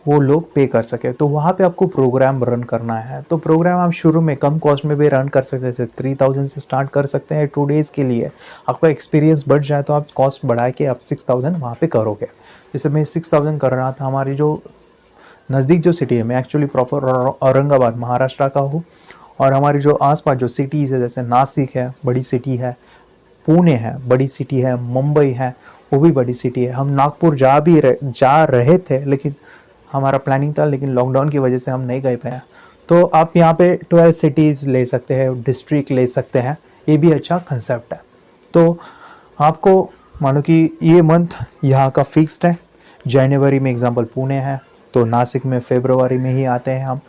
वो लोग पे कर सके, तो वहाँ पे आपको प्रोग्राम रन करना है। तो प्रोग्राम आप शुरू में कम कॉस्ट में भी रन कर सकते हैं, जैसे 3000 से स्टार्ट कर सकते हैं 2 डेज़ के लिए। आपका एक्सपीरियंस बढ़ जाए तो आप कॉस्ट बढ़ा के आप 6000 वहाँ पे करोगे। जैसे मैं 6000 कर रहा था। हमारी जो नज़दीक जो सिटी है, मैं एक्चुअली प्रॉपर औरंगाबाद महाराष्ट्र का हूँ, और हमारी जो आसपास जो सिटीज़ है, जैसे नासिक है, बड़ी सिटी है, पुणे है, बड़ी सिटी है, मुंबई है, वो भी बड़ी सिटी है। हम नागपुर जा रहे थे, लेकिन हमारा प्लानिंग था, लेकिन लॉकडाउन की वजह से हम नहीं गए पाए। तो आप यहाँ पे 12 सिटीज़ ले सकते हैं, डिस्ट्रिक्ट ले सकते हैं, ये भी अच्छा कंसेप्ट है। तो आपको मानो कि ये मंथ यहाँ का फिक्स्ड है। जनवरी में एग्जांपल पुणे है, तो नासिक में फरवरी में ही आते हैं हम।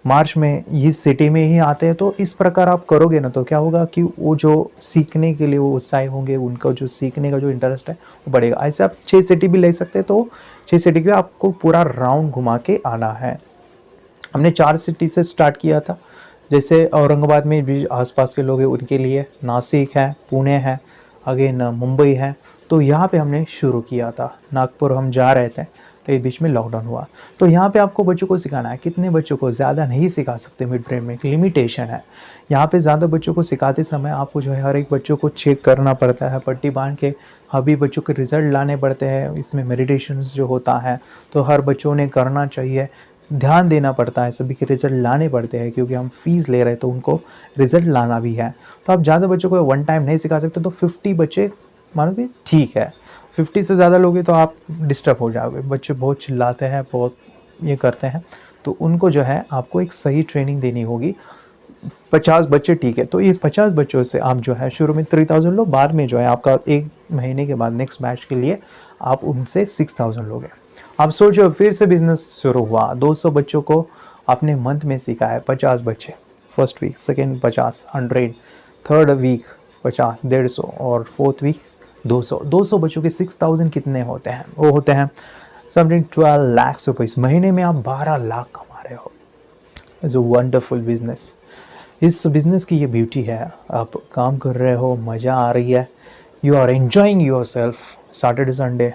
मार्च में इस सिटी में ही आते हैं। तो इस प्रकार आप करोगे ना तो क्या होगा कि वो जो सीखने के लिए वो उत्साही होंगे, उनका जो सीखने का जो इंटरेस्ट है वो बढ़ेगा। ऐसे आप 6 सिटी भी ले सकते हैं, तो 6 सिटी के आपको पूरा राउंड घुमा के आना है। हमने 4 सिटी से स्टार्ट किया था, जैसे औरंगाबाद में भी आसपास के लोग हैं उनके लिए, नासिक है, पुणे है, अगेन मुंबई है। तो यहाँ पे हमने शुरू किया था। नागपुर हम जा रहे थे, तो ये बीच में लॉकडाउन हुआ। तो यहाँ पे आपको बच्चों को सिखाना है। कितने बच्चों को, ज़्यादा नहीं सिखा सकते, मिड ब्रेन में एक लिमिटेशन है। यहाँ पे ज़्यादा बच्चों को सिखाते समय आपको जो है हर एक बच्चों को चेक करना पड़ता है, पट्टी बांध के अभी बच्चों के रिज़ल्ट लाने पड़ते हैं। इसमें मेडिटेशंस जो होता है तो हर बच्चों ने करना चाहिए, ध्यान देना पड़ता है, सभी के रिज़ल्ट लाने पड़ते हैं, क्योंकि हम फीस ले रहे हैं तो उनको रिज़ल्ट लाना भी है। तो आप ज़्यादा बच्चों को वन टाइम नहीं सिखा सकते, तो 50 बच्चे मानो कि ठीक है। 50 से ज़्यादा लोगे तो आप डिस्टर्ब हो जाओगे, बच्चे बहुत चिल्लाते हैं, बहुत ये करते हैं, तो उनको जो है आपको एक सही ट्रेनिंग देनी होगी। 50 बच्चे ठीक है, तो ये 50 बच्चों से आप जो है शुरू में 3000 लो, बाद में जो है आपका 1 महीने के बाद नेक्स्ट बैच के लिए आप उनसे 6000 लोगे। आप सोचो फिर से बिजनेस शुरू हुआ, 200 बच्चों को आपने मंथ में सिखाया, 50 बच्चे, first week, second 50, 100, third week 50, 150 और फोर्थ वीक 200 बच्चों के 6000 कितने होते हैं? वो होते हैं समथिंग 12 लाख रुपये। इस महीने में आप 12 लाख कमा रहे हो। It's a wonderful business. इस बिज़नेस की ये ब्यूटी है, आप काम कर रहे हो, मज़ा आ रही है, you are enjoying yourself. Saturday Sunday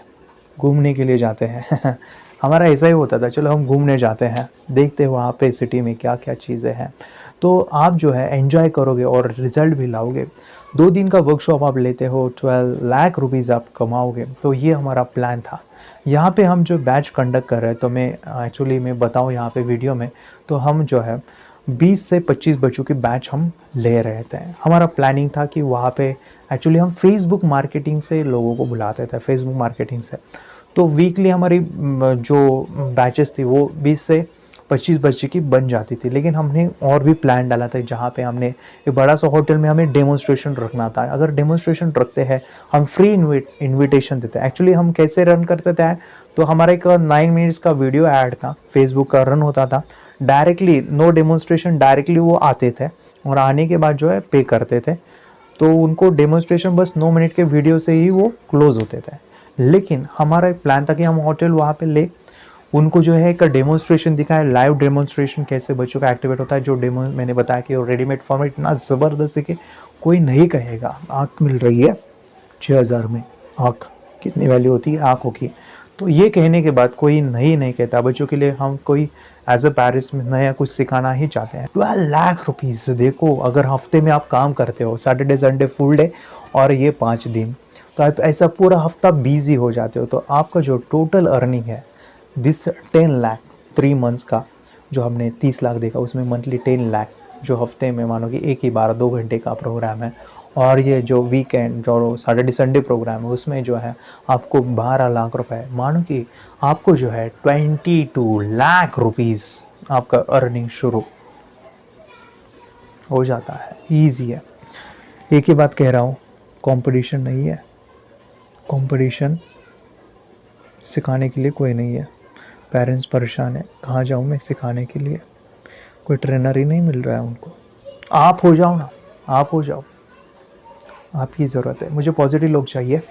घूमने के लिए जाते हैं हमारा ऐसा ही होता था, चलो हम घूमने जाते हैं, देखते हैं वहाँ पे सिटी में क्या क्या चीज़ें हैं। तो आप जो है एंजॉय करोगे और रिज़ल्ट भी लाओगे। 2 दिन का वर्कशॉप आप लेते हो, 12 लाख रुपीज़ आप कमाओगे। तो ये हमारा प्लान था। यहाँ पे हम जो बैच कंडक्ट कर रहे हैं, तो मैं बताऊँ यहाँ पे वीडियो में, तो हम जो है 20 से 25 बच्चों की बैच हम ले रहे थे। हमारा प्लानिंग था कि वहाँ पे एक्चुअली हम फेसबुक मार्केटिंग से लोगों को बुलाते थे, फेसबुक मार्केटिंग से। तो वीकली हमारी जो बैचेस थी वो 20 से 25 बच्चे की बन जाती थी। लेकिन हमने और भी प्लान डाला था, जहाँ पे हमने एक बड़ा सा होटल में हमें डेमोन्स्ट्रेशन रखना था। अगर डेमोन्स्ट्रेशन रखते हैं, हम फ्री इन्विटेशन देते हैं। एक्चुअली हम कैसे रन करते थे, तो हमारा एक 9 मिनट्स का वीडियो ऐड था, फेसबुक का रन होता था डायरेक्टली, नो डेमोन्स्ट्रेशन, डायरेक्टली वो आते थे और आने के बाद जो है पे करते थे। तो उनको डेमोन्स्ट्रेशन बस 9 मिनट के वीडियो से ही वो क्लोज होते थे। लेकिन हमारा एक प्लान था कि हम होटल वहाँ पे ले उनको जो है एक डेमोन्स्ट्रेशन दिखाए, लाइव डेमोन्स्ट्रेशन कैसे बच्चों का एक्टिवेट होता है। जो डेमो मैंने बताया कि रेडीमेड फॉर्मेट इतना ज़बरदस्त है कि कोई नहीं कहेगा। आँख मिल रही है 6000 में, आँख कितनी वैल्यू होती है आँखों की। तो ये कहने के बाद कोई नहीं कहता। बच्चों के लिए हम कोई एज अ पेरेंट्स में नया कुछ सिखाना ही चाहते हैं। 12 लाख रुपीज़ देखो, अगर हफ्ते में आप काम करते हो, सैटरडे संडे फुल डे और ये 5 दिन, तो आप ऐसा पूरा हफ्ता बिजी हो जाते हो। तो आपका जो टोटल अर्निंग है दिस 10 लाख 3 मंथ्स का, जो हमने 30 लाख देखा, उसमें मंथली 10 लाख, जो हफ्ते में मानो कि एक ही 2 घंटे का प्रोग्राम है। और ये जो वीकेंड जो सैटरडे संडे प्रोग्राम है उसमें जो है आपको 12 लाख रुपए, मानो कि आपको जो है 22 लाख रुपीज़ आपका अर्निंग शुरू हो जाता है। ईजी है। एक ही बात कह रहा हूँ, कंपटीशन नहीं है। कंपटीशन सिखाने के लिए कोई नहीं है। पेरेंट्स परेशान है, कहाँ जाऊँ मैं सिखाने के लिए, कोई ट्रेनर ही नहीं मिल रहा है उनको। आप हो जाओ ना, आप हो जाओ, आपकी ज़रूरत है। मुझे पॉजिटिव लोग चाहिए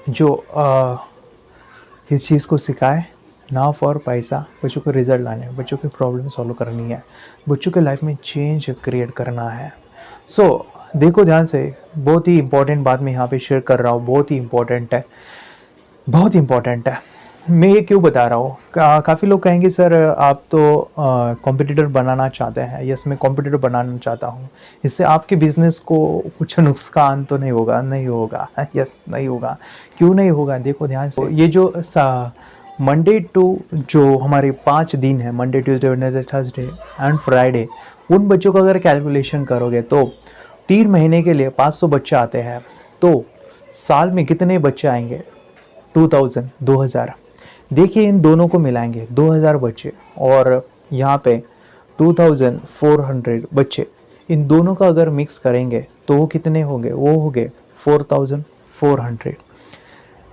जो इस चीज़ को सिखाए, ना फॉर पैसा, बच्चों को रिजल्ट लाने हैं, बच्चों की प्रॉब्लम सॉल्व करनी है, बच्चों के लाइफ में चेंज क्रिएट करना है। सो देखो ध्यान से, बहुत ही इंपॉर्टेंट बात मैं यहाँ पे शेयर कर रहा हूँ, बहुत ही इंपॉर्टेंट है, बहुत इंपॉर्टेंट है। मैं ये क्यों बता रहा हूँ, काफ़ी लोग कहेंगे सर आप तो कॉम्पिटिटर बनाना चाहते हैं। यस, मैं कॉम्पिटिटर बनाना चाहता हूँ, इससे आपके बिज़नेस को कुछ नुकसान तो नहीं होगा? नहीं होगा। यस, नहीं होगा। क्यों नहीं होगा? देखो ध्यान से, ये जो मंडे टू जो हमारे 5 दिन है, Monday Tuesday Wednesday Thursday and Friday, उन बच्चों का अगर कैलकुलेशन करोगे तो 3 महीने के लिए 500 बच्चे आते हैं, तो साल में कितने बच्चे आएंगे? 2000। देखिए इन दोनों को मिलाएंगे 2000 बच्चे और यहाँ पे 2400 बच्चे, इन दोनों का अगर मिक्स करेंगे तो वो कितने होंगे? वो होंगे 4400।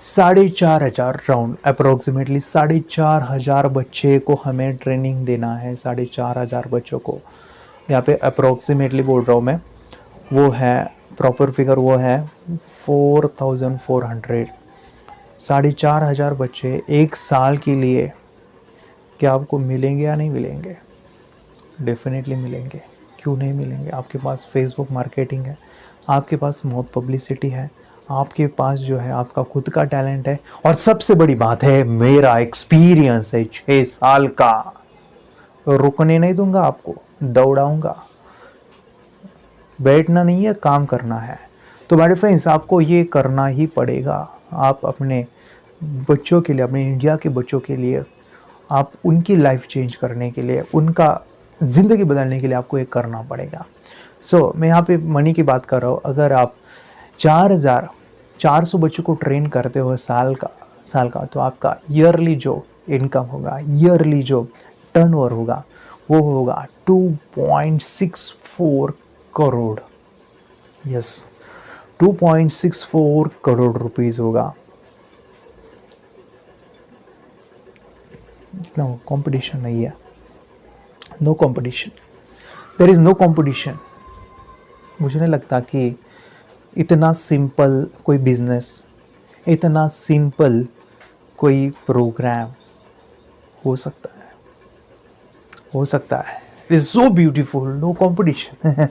4,500 राउंड अप्रोक्सीमेटली 4,500 बच्चे को हमें ट्रेनिंग देना है। 4,500 बच्चों को यहाँ पे अप्रोक्सीमेटली बोल रहा हूँ मैं, वो है प्रॉपर फिगर वो है 4,400। 4,500 बच्चे एक साल के लिए क्या आपको मिलेंगे या नहीं मिलेंगे? डेफिनेटली मिलेंगे। क्यों नहीं मिलेंगे? आपके पास फेसबुक मार्केटिंग है, आपके पास बहुत पब्लिसिटी है, आपके पास जो है आपका खुद का टैलेंट है, और सबसे बड़ी बात है मेरा एक्सपीरियंस है 6 साल का। रुकने नहीं दूंगा आपको, दौड़ाऊंगा। बैठना नहीं है, काम करना है। तो मेरे फ्रेंड्स, आपको ये करना ही पड़ेगा। आप अपने बच्चों के लिए, अपने इंडिया के बच्चों के लिए, आप उनकी लाइफ चेंज करने के लिए, उनका ज़िंदगी बदलने के लिए आपको ये करना पड़ेगा। मैं यहाँ पे मनी की बात कर रहा हूँ। अगर आप 4,400 बच्चों को ट्रेन करते हो साल का, तो आपका ईयरली जो इनकम होगा, ईयरली जो टर्नओवर होगा, वो होगा 2.64 करोड़। यस, 2.64 करोड़ रुपीस होगा। नो कंपटीशन नहीं है, no competition, there is no competition. मुझे नहीं लगता कि इतना सिंपल कोई बिजनेस, इतना सिंपल कोई प्रोग्राम हो सकता है। It is so beautiful. No competition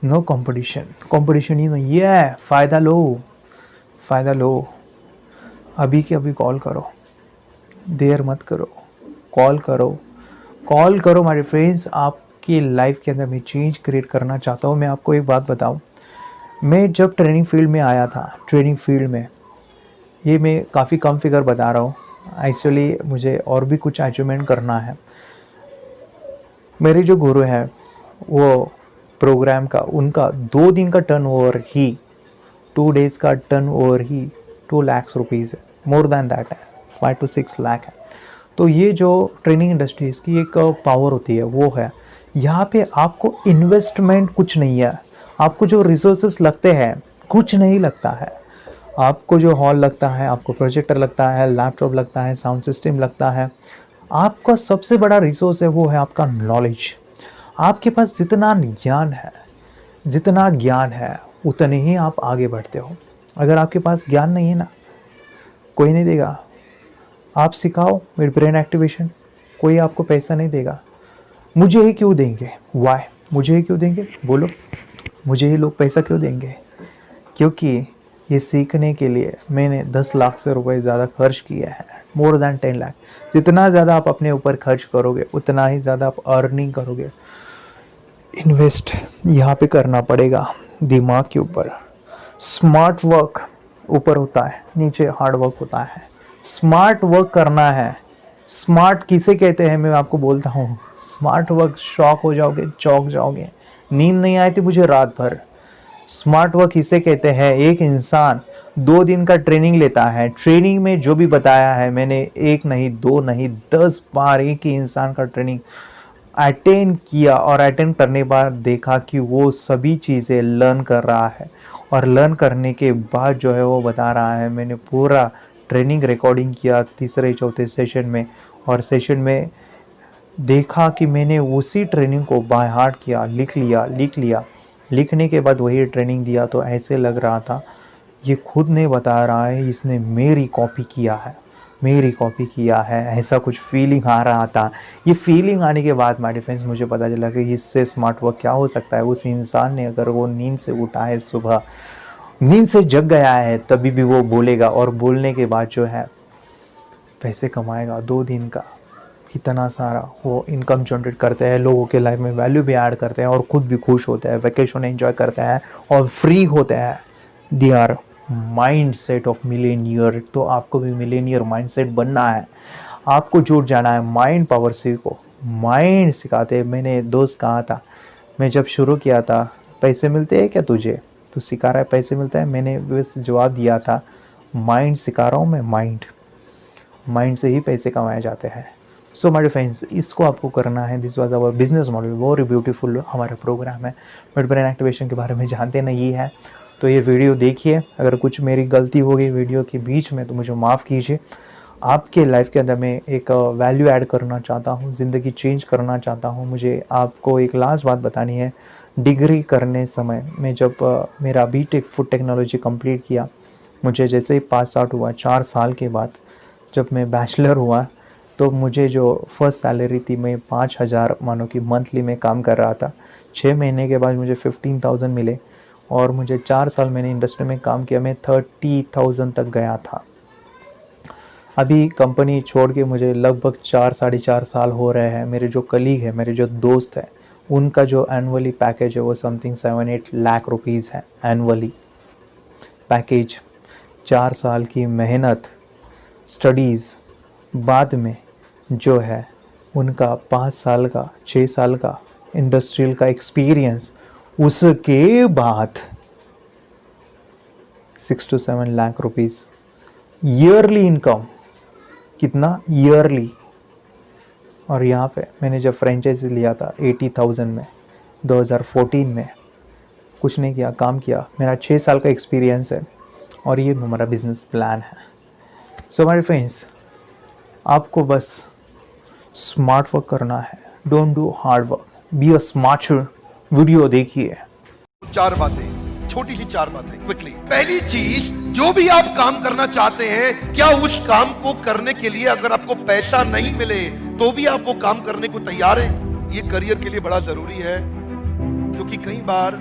no competition, competition ही नहीं है। फ़ायदा लो, अभी के अभी कॉल करो, देर मत करो, कॉल करो मेरे फ्रेंड्स। आपकी लाइफ के अंदर मैं चेंज क्रिएट करना चाहता हूँ। मैं आपको एक बात बताऊँ, मैं जब ट्रेनिंग फील्ड में आया था, ट्रेनिंग फील्ड में, ये मैं काफ़ी कम फिगर बता रहा हूँ, एक्चुअली मुझे और भी कुछ अचीवमेंट करना है। मेरे जो गुरु हैं, वो प्रोग्राम का, उनका 2 दिन का टर्नओवर ही, 2 डेज़ का टर्नओवर ही 2 लाख रुपीज़ है, मोर दैन दैट है, 5 to 6 लाख है। तो ये जो ट्रेनिंग इंडस्ट्री, इसकी एक पावर होती है, वो है यहाँ पे आपको इन्वेस्टमेंट कुछ नहीं है। आपको जो रिसोर्सेस लगते हैं कुछ नहीं लगता है। आपको जो हॉल लगता है, आपको प्रोजेक्टर लगता है, लैपटॉप लगता है, साउंड सिस्टम लगता है। आपका सबसे बड़ा रिसोर्स है वो है आपका नॉलेज। आपके पास जितना ज्ञान है उतने ही आप आगे बढ़ते हो। अगर आपके पास ज्ञान नहीं है ना, कोई नहीं देगा। आप सिखाओ मिड ब्रेन एक्टिवेशन, कोई आपको पैसा नहीं देगा। मुझे ही क्यों देंगे? वाई? मुझे ही क्यों देंगे? बोलो, मुझे ही लोग पैसा क्यों देंगे? क्योंकि ये सीखने के लिए मैंने 10 लाख से रुपए ज़्यादा खर्च किया है, मोर दैन 10 लाख। जितना ज़्यादा आप अपने ऊपर खर्च करोगे, उतना ही ज़्यादा आप अर्निंग करोगे। इन्वेस्ट यहाँ पे करना पड़ेगा दिमाग के ऊपर। स्मार्ट वर्क ऊपर होता है, नीचे हार्ड वर्क होता है। स्मार्ट वर्क करना है। स्मार्ट किसे कहते हैं मैं आपको बोलता हूँ। स्मार्ट वर्क, शॉक हो जाओगे, चौंक जाओगे। नींद नहीं आई थी मुझे रात भर। स्मार्ट वर्क इसे कहते हैं, एक इंसान 2 दिन का ट्रेनिंग लेता है। ट्रेनिंग में जो भी बताया है मैंने, 1 नहीं 2 नहीं 10 बार एक ही इंसान का ट्रेनिंग अटेंड किया, और अटेंड करने के बाद देखा कि वो सभी चीज़ें लर्न कर रहा है। और लर्न करने के बाद जो है वो बता रहा है, मैंने पूरा ट्रेनिंग रिकॉर्डिंग किया 3-4 सेशन में, और सेशन में देखा कि मैंने उसी ट्रेनिंग को बाय हार्ट किया, लिख लिया। लिखने के बाद वही ट्रेनिंग दिया, तो ऐसे लग रहा था ये खुद नहीं बता रहा है, इसने मेरी कॉपी किया है, ऐसा कुछ फीलिंग आ रहा था। ये फीलिंग आने के बाद माय फ्रेंड्स मुझे पता चला कि इससे स्मार्ट वर्क क्या हो सकता है। उस इंसान ने अगर वो नींद से उठा है, सुबह नींद से जग गया है, तभी भी वो बोलेगा, और बोलने के बाद जो है पैसे कमाएगा 2 दिन का। इतना सारा वो इनकम जनरेट करते हैं, लोगों के लाइफ में वैल्यू भी ऐड करते हैं, और खुद भी खुश होते हैं, वैकेशन एंजॉय करते हैं, और फ्री होते हैं। They are mindset of millionaire. तो आपको भी मिलेनियर माइंड सेट बनना है। आपको जुट जाना है माइंड पावर सीखो। माइंड सिखाते हैं। मैंने दोस्त कहा था, मैं जब शुरू किया था, पैसे मिलते हैं क्या तुझे, तू सिखा रहा है पैसे मिलता है? मैंने बस जवाब दिया था, माइंड सिखा रहा हूँ मैं। माइंड से ही पैसे कमाए जाते हैं। सो माय फ्रेंड्स, इसको आपको करना है। This was our business model, very beautiful हमारा प्रोग्राम है। मिड ब्रेन एक्टिवेशन के बारे में जानते नहीं है तो ये वीडियो देखिए, अगर कुछ मेरी गलती हो गई वीडियो के बीच में तो मुझे माफ़ कीजिए। आपके लाइफ के अंदर मैं एक वैल्यू ऐड करना चाहता हूँ, ज़िंदगी चेंज करना चाहता हूँ। मुझे आपको एक लास्ट बात बतानी है। डिग्री करने समय में जब मेरा बीटेक फूड टेक्नोलॉजी कंप्लीट किया, मुझे जैसे ही पास आउट हुआ 4 साल के बाद जब मैं बैचलर हुआ, तो मुझे जो फर्स्ट सैलरी थी, मैं 5,000 मानो कि मंथली में काम कर रहा था। 6 महीने के बाद मुझे 15,000 मिले और मुझे 4 साल मैंने इंडस्ट्री में काम किया, मैं 30,000 तक गया था। अभी कंपनी छोड़ के मुझे लगभग 4-4.5 साल हो रहे हैं। मेरे जो कलीग हैं, मेरे जो दोस्त हैं, उनका जो एनुअली पैकेज है वो समथिंग 7-8 लाख रुपीज़ है एनुअली पैकेज। 4 साल की मेहनत, स्टडीज़, बाद में जो है उनका 5 साल का 6 साल का इंडस्ट्रियल का एक्सपीरियंस, उसके बाद 6 to 7 lakh rupees yearly income. कितना? ईयरली। और यहाँ पे मैंने जब फ्रेंचाइजी लिया था 80,000 में 2014 में, कुछ नहीं किया, काम किया। मेरा 6 साल का एक्सपीरियंस है और ये हमारा बिजनेस प्लान है। सो माय फ्रेंड्स, आपको बस स्मार्ट वर्क करना है, don't do hard work, be a smarter. Video देखिए। 4 बातें, छोटी सी 4 बातें क्विकली। पहली चीज, जो भी आप काम करना चाहते हैं, क्या उस काम को करने के लिए अगर आपको पैसा नहीं मिले तो भी आप वो काम करने को तैयार हैं? ये करियर के लिए बड़ा जरूरी है, क्योंकि कई बार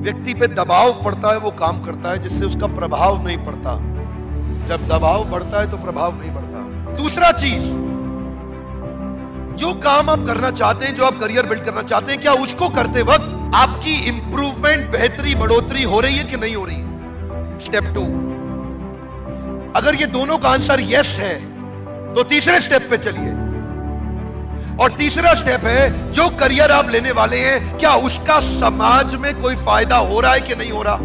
व्यक्ति पे दबाव पड़ता है, वो काम करता है जिससे उसका प्रभाव नहीं पड़ता। जब दबाव बढ़ता है तो प्रभाव नहीं बढ़ता। दूसरा चीज, जो काम आप करना चाहते हैं, जो आप करियर बिल्ड करना चाहते हैं, क्या उसको करते वक्त आपकी इंप्रूवमेंट, बेहतरी, बढ़ोतरी हो रही है कि नहीं हो रही? स्टेप 2, अगर ये दोनों का आंसर यस है तो तीसरे स्टेप पे चलिए। और तीसरा स्टेप है, जो करियर आप लेने वाले हैं, क्या उसका समाज में कोई फायदा हो रहा है कि नहीं हो रहा?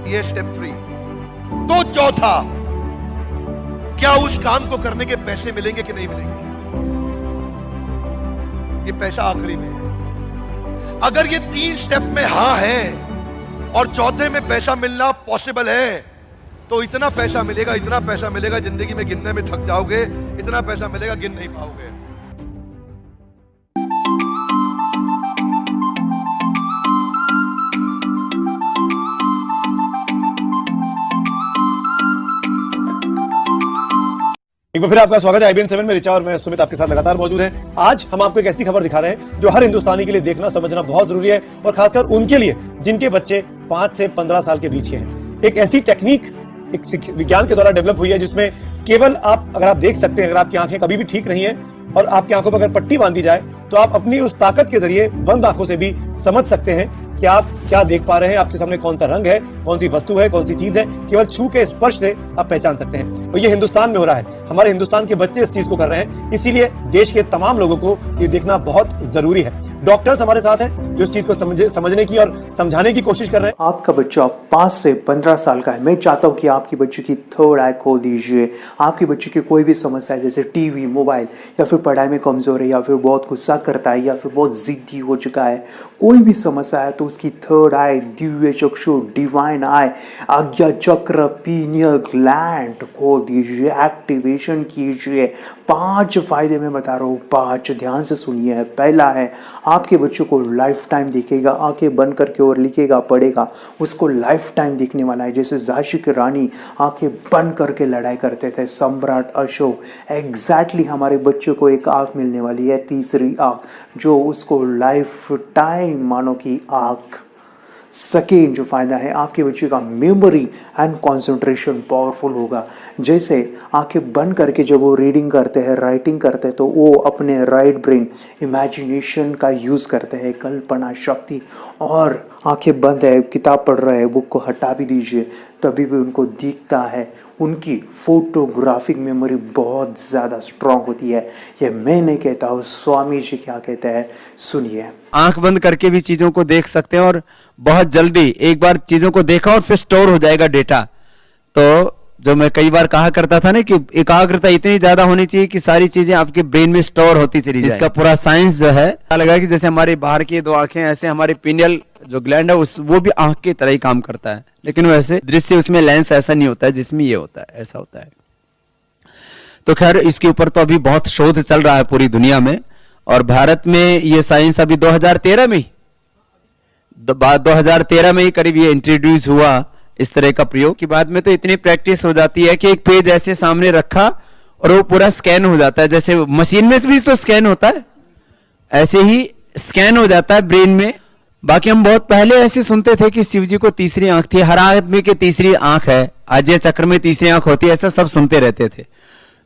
ये स्टेप 3। तो चौथा, क्या उस काम को करने के पैसे मिलेंगे कि नहीं मिलेंगे? ये पैसा आखिरी में है। अगर ये 3 स्टेप में हां है और चौथे में पैसा मिलना पॉसिबल है, तो इतना पैसा मिलेगा, इतना पैसा मिलेगा, जिंदगी में गिनने में थक जाओगे। इतना पैसा मिलेगा, गिन नहीं पाओगे। एक बार फिर आपका स्वागत है IBN 7 में। रिचा और मैं सुमित आपके साथ लगातार मौजूद हैं। आज हम आपको एक ऐसी खबर दिखा रहे हैं जो हर हिंदुस्तानी के लिए देखना समझना बहुत जरूरी है, और खासकर उनके लिए जिनके बच्चे 5 से 15 साल के बीच के हैं। एक ऐसी टेक्निक एक विज्ञान के द्वारा डेवलप हुई है जिसमें केवल आप, अगर आप देख सकते हैं, अगर आपकी आंखें कभी भी ठीक नहीं है और आपकी आंखों पर अगर पट्टी बांधी जाए तो आप अपनी उस ताकत के जरिए बंद आंखों से भी समझ सकते हैं कि आप क्या देख पा रहे हैं, आपके सामने कौन सा रंग है, कौन सी वस्तु है, कौन सी चीज है। केवल छू के स्पर्श से आप पहचान सकते हैं। और ये हिंदुस्तान में हो रहा है, हमारे हिंदुस्तान के बच्चे इस चीज को कर रहे हैं, इसीलिए देश के तमाम लोगों को ये देखना बहुत जरूरी है। डॉक्टर्स हमारे साथ हैं जो इस चीज को समझने की और समझाने की कोशिश कर रहे हैं। आपका बच्चा 5 से 15 साल का है, मैं चाहता हूँ कि आपके बच्चे की थर्ड आई खोल दीजिए। आपके बच्चे की कोई भी समस्या है, जैसे टीवी, मोबाइल, या फिर पढ़ाई में कमजोर है, या फिर बहुत गुस्सा करता है, या फिर बहुत जिद्दी हो चुका है, कोई भी समस्या है, तो उसकी थर्ड आई, दिव्य चक्षु, डिवाइन आई, आज्ञा चक्र, पीनियल ग्लैंड खोल दीजिए, एक्टिवेशन कीजिए। 5 फायदे मैं बता रहा हूँ, 5, ध्यान से सुनिए। पहला है, आपके बच्चों को लाइफ टाइम दिखेगा, आंखें बंद करके और लिखेगा, पढ़ेगा, उसको लाइफ टाइम दिखने वाला है। जैसे झांसी की रानी आंखें बंद करके लड़ाई करते थे, सम्राट अशोक, एग्जैक्टली हमारे बच्चों को एक आंख मिलने वाली है, तीसरी आंख, जो उसको लाइफ टाइम मानो की आंख। सेकेंड जो फ़ायदा है, आपके बच्चे का मेमोरी एंड कंसंट्रेशन पावरफुल होगा। जैसे आंखें बंद करके जब वो रीडिंग करते हैं, राइटिंग करते हैं, तो वो अपने राइट ब्रेन इमेजिनेशन का यूज़ करते हैं, कल्पना शक्ति। और आंखें बंद है, किताब पढ़ रहे हैं, बुक को हटा भी दीजिए, तभी भी उनको दिखता है। उनकी फोटोग्राफिक मेमोरी बहुत ज़्यादा स्ट्रांग होती है। ये मैं नहीं कहता हूँ, स्वामी जी क्या कहते हैं, सुनिए। आंख बंद करके भी चीजों को देख सकते हैं और बहुत जल्दी एक बार चीजों को देखा और फिर स्टोर हो जाएगा डेटा। तो जो मैं कई बार कहा करता था ना कि एकाग्रता इतनी ज्यादा होनी चाहिए कि सारी चीजें आपके ब्रेन में स्टोर होती चली जाए। इसका पूरा साइंस जो है लगा कि जैसे हमारी बाहर की 2 आंखें, ऐसे हमारी पिनियल जो ग्लैंड है उस वो भी आंख की तरह ही काम करता है, लेकिन वैसे दृश्य उसमें लेंस ऐसा नहीं होता है जिसमें ये होता है, ऐसा होता है। तो खैर इसके ऊपर तो अभी बहुत शोध चल रहा है पूरी दुनिया में, और भारत में ये साइंस अभी 2013 में ही 2013 में ही करीब ये इंट्रोड्यूस हुआ इस तरह का प्रयोग। की बाद में तो इतनी प्रैक्टिस हो जाती है कि एक पेज ऐसे सामने रखा और वो पूरा स्कैन हो जाता है, जैसे मशीन में भी तो स्कैन होता है ऐसे ही स्कैन हो जाता है ब्रेन में। बाकी हम बहुत पहले ऐसे सुनते थे कि शिव जी को तीसरी आंख थी, हर आदमी की तीसरी आंख है, आज्य चक्र में तीसरी आंख होती है, ऐसा सब सुनते रहते थे।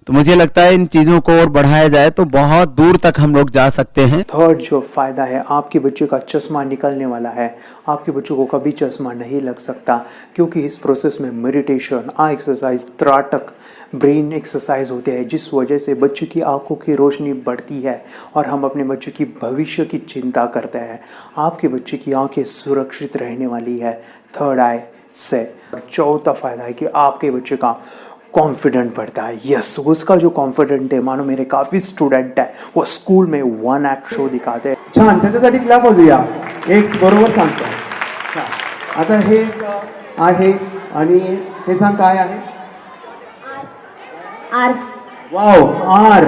तो मुझे लगता है इन चीजों को और बढ़ाया जाए तो बहुत दूर तक हम लोग जा सकते हैं। थर्ड जो फायदा है, आपके बच्चे का चश्मा निकलने वाला है। आपके बच्चों को कभी चश्मा नहीं लग सकता, क्योंकि इस प्रोसेस में मेडिटेशन, आई एक्सरसाइज, त्राटक, ब्रेन एक्सरसाइज होते हैं, जिस वजह से बच्चे की आंखों की रोशनी बढ़ती है और हम अपने बच्चे की भविष्य की चिंता करते हैं। आपके बच्चे की आंखें सुरक्षित रहने वाली है थर्ड आई से। चौथा फायदा है कि आपके बच्चे का कॉन्फिडेंट बढ़ता है। यस, उसका जो कॉन्फिडेंट है, मानो मेरे काफ़ी स्टुडंट है वो स्कूल में वन ॲक्ट शो दिखाते हैं। छान, त्याच्यासाठी क्लॅप वाजूया. एक बरोबर सांगतो. छान. आता हे आहे आणि हे सांग काय आहे? आर. वाव, आर.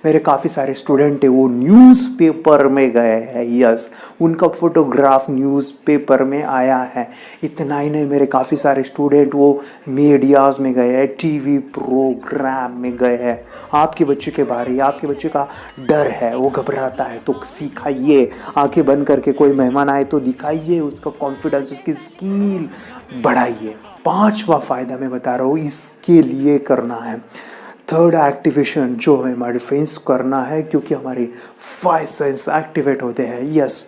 मेरे काफ़ी सारे स्टूडेंट है वो न्यूज़पेपर में गए हैं। यस, उनका फोटोग्राफ न्यूज़पेपर में आया है। इतना ही नहीं, मेरे काफ़ी सारे स्टूडेंट वो मीडियाज़ में गए हैं, टीवी प्रोग्राम में गए हैं। आपके बच्चे के बारे, आपके बच्चे का डर है, वो घबराता है, तो सिखाइए। आंखें बंद करके कोई मेहमान आए तो दिखाइए उसका कॉन्फिडेंस, उसकी स्किल बढ़ाइए। पांचवा फ़ायदा मैं बता रहा हूँ, इसके लिए करना है थर्ड एक्टिवेशन, जो है हमारे फेस करना है, क्योंकि हमारे 5 सेंस एक्टिवेट होते हैं। यस,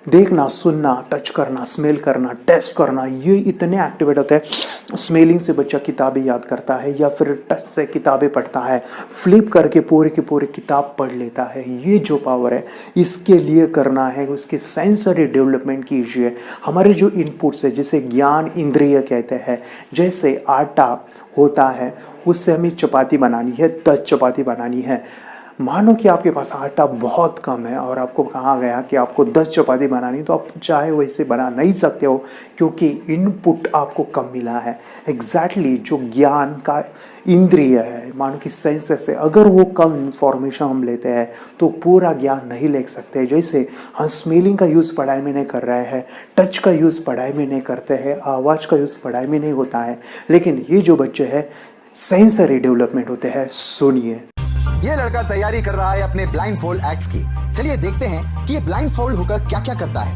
देखना, सुनना, टच करना, स्मेल करना, टेस्ट करना, ये इतने एक्टिवेट होते हैं। स्मेलिंग से बच्चा किताबें याद करता है, या फिर टच से किताबें पढ़ता है, फ्लिप करके पूरे के पूरे किताब पढ़ लेता है। ये जो पावर है इसके लिए करना है, उसके सेंसरी डेवलपमेंट कीजिए। हमारे जो इनपुट्स है, जिसे ज्ञान इंद्रिय कहते हैं, जैसे आटा होता है उससे हमें चपाती बनानी है, 10 चपाती बनानी है। मानो कि आपके पास आटा बहुत कम है और आपको कहा गया कि आपको 10 चपाती बनानी, तो आप चाहे वैसे बना नहीं सकते हो, क्योंकि इनपुट आपको कम मिला है। एग्जैक्टली जो ज्ञान का इंद्रिय है, मानो कि सेंसेस है, अगर वो कम इंफॉर्मेशन हम लेते हैं तो पूरा ज्ञान नहीं ले सकते। जैसे हम स्मेलिंग का यूज़ पढ़ाई में नहीं कर रहे हैं, टच का यूज़ पढ़ाई में नहीं करते हैं, आवाज़ का यूज़ पढ़ाई में नहीं होता है, लेकिन ये जो बच्चे हैं सेंसरी डेवलपमेंट होते हैं। सुनिए, ये लड़का तैयारी कर रहा है अपने ब्लाइंड फोल्ड एक्ट्स की। चलिए देखते हैं कि ये ब्लाइंड फोल्ड होकर क्या क्या करता है।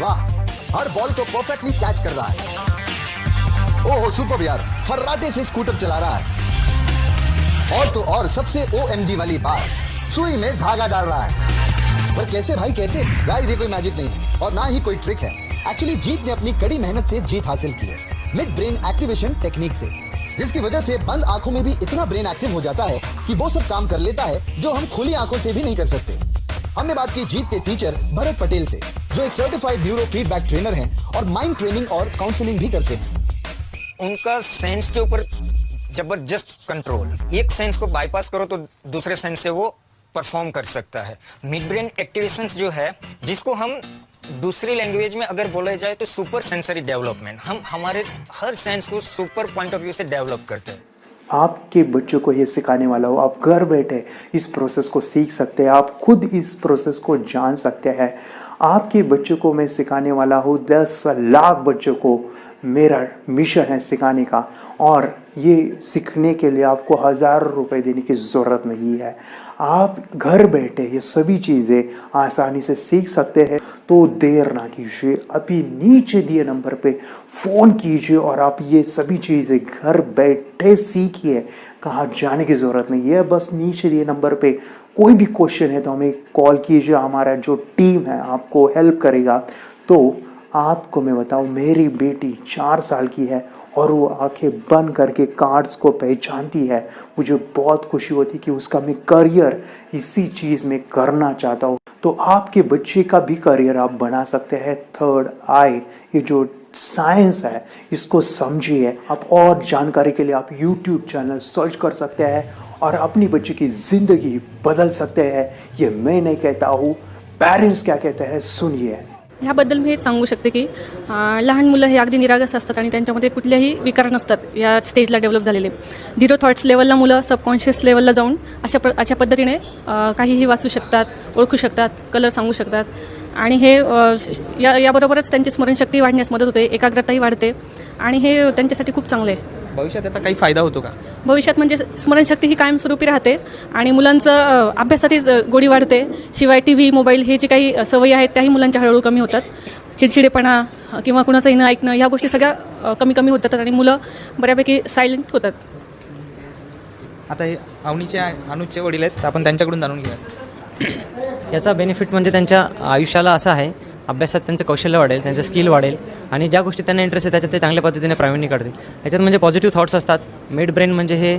वाह, हर बॉल को परफेक्टली कैच कर रहा है। ओहो सुपर यार, फर्राटे से स्कूटर चला रहा है। और तो और सबसे OMG वाली बात, सुई में धागा डाल रहा है। पर कैसे भाई, कैसे? गाइस, ये कोई मैजिक नहीं है और ना ही कोई ट्रिक है। एक्चुअली जीत ने अपनी कड़ी मेहनत से जीत हासिल की है, मिड ब्रेन एक्टिवेशन टेक्निक से, जिसकी वजह से बंद आंखों में भी इतना ब्रेन एक्टिव हो जाता है कि वो सब काम कर लेता है जो हम खुली आंखों से भी नहीं कर सकते। हमने बात की जीत के टीचर भरत पटेल से, जो एक सर्टिफाइड न्यूरो फीडबैक ट्रेनर हैं और माइंड ट्रेनिंग और काउंसलिंग भी करते हैं। उनका सेंस के ऊपर जबरदस्त कंट्रोल, एक सेंस को बाईपास करो तो दूसरे सेंस से वो परफॉर्म कर सकता है। मिड ब्रेन एक्टिवेशंस जो है, जिसको हम दूसरी लैंग्वेज में अगर बोला जाए तो सुपर सेंसरी डेवलपमेंट, हम हमारे हर सेंस को सुपर पॉइंट ऑफ व्यू से डेवलप करते हैं। आपके बच्चों को ये सिखाने वाला हो, आप घर बैठे इस प्रोसेस को सीख सकते हैं, आप खुद इस प्रोसेस को जान सकते हैं। आपके बच्चों को मैं सिखाने वाला हूँ, 10 लाख बच्चों को मेरा मिशन है सिखाने का, और ये सीखने के लिए आपको 1000 रुपये देने की ज़रूरत नहीं है। आप घर बैठे ये सभी चीज़ें आसानी से सीख सकते हैं। तो देर ना कीजिए, अभी नीचे दिए नंबर पे फ़ोन कीजिए और आप ये सभी चीज़ें घर बैठे सीखिए। कहाँ जाने की ज़रूरत नहीं है, बस नीचे दिए नंबर पे कोई भी क्वेश्चन है तो हमें कॉल कीजिए, हमारा जो टीम है आपको हेल्प करेगा। तो आपको मैं बताऊं, मेरी बेटी 4 साल की है और वो आंखें बंद करके कार्ड्स को पहचानती है। मुझे बहुत खुशी होती कि उसका मैं करियर इसी चीज़ में करना चाहता हूँ। तो आपके बच्चे का भी करियर आप बना सकते हैं। थर्ड आई, ये जो साइंस है इसको समझिए। आप और जानकारी के लिए आप YouTube चैनल सर्च कर सकते हैं और अपनी बच्चे की ज़िंदगी बदल सकते हैं। ये मैं नहीं कहता हूँ, पेरेंट्स क्या कहते हैं सुनिए। ह्याबद्दल मी हेच सांगू शकते की लहान मुलं हे अगदी निरागस असतात आणि त्यांच्यामध्ये कुठलेही विकार नसतात या स्टेजला डेव्हलप झालेले. 0 थॉट्स लेवलला मुलं सबकॉन्शियस लेवलला जाऊन अशा पद्धतीने काहीही वाचू शकतात, ओळखू शकतात, कलर सांगू शकतात आणि हे याबरोबरच त्यांची स्मरणशक्ती वाढण्यास मदत होते, एकाग्रताही वाढते आणि हे त्यांच्यासाठी खूप चांगलं आहे. भविष्यात त्याचा काही फायदा होतो का? भविष्यात म्हणजे स्मरणशक्ती ही कायमस्वरूपी राहते आणि मुलांचं अभ्यासातही गोडी वाढते. शिवाय TV, मोबाईल हे जे काही सवयी आहेत त्याही मुलांच्या हळूहळू कमी होतात. चिडचिडेपणा किंवा कुणाचंही न ऐकणं ह्या गोष्टी सगळ्या कमी होत जातात आणि मुलं बऱ्यापैकी सायलेंट होतात. आता हे अनुजचे वडील आहेत, आपण त्यांच्याकडून जाणून घेऊया. याचा बेनिफिट म्हणजे त्यांच्या आयुष्याला असा आहे, अभ्यासात त्यांचं कौशल्य वाढेल, त्यांचं स्किल वाढेल आणि ज्या गोष्टी त्यांना इंटरेस्ट आहे त्याच्यात ते चांगल्या पद्धतीने प्रावीण्य काढतील. याच्यात म्हणजे पॉझिटिव्ह थॉट्स असतात. मिड ब्रेन म्हणजे हे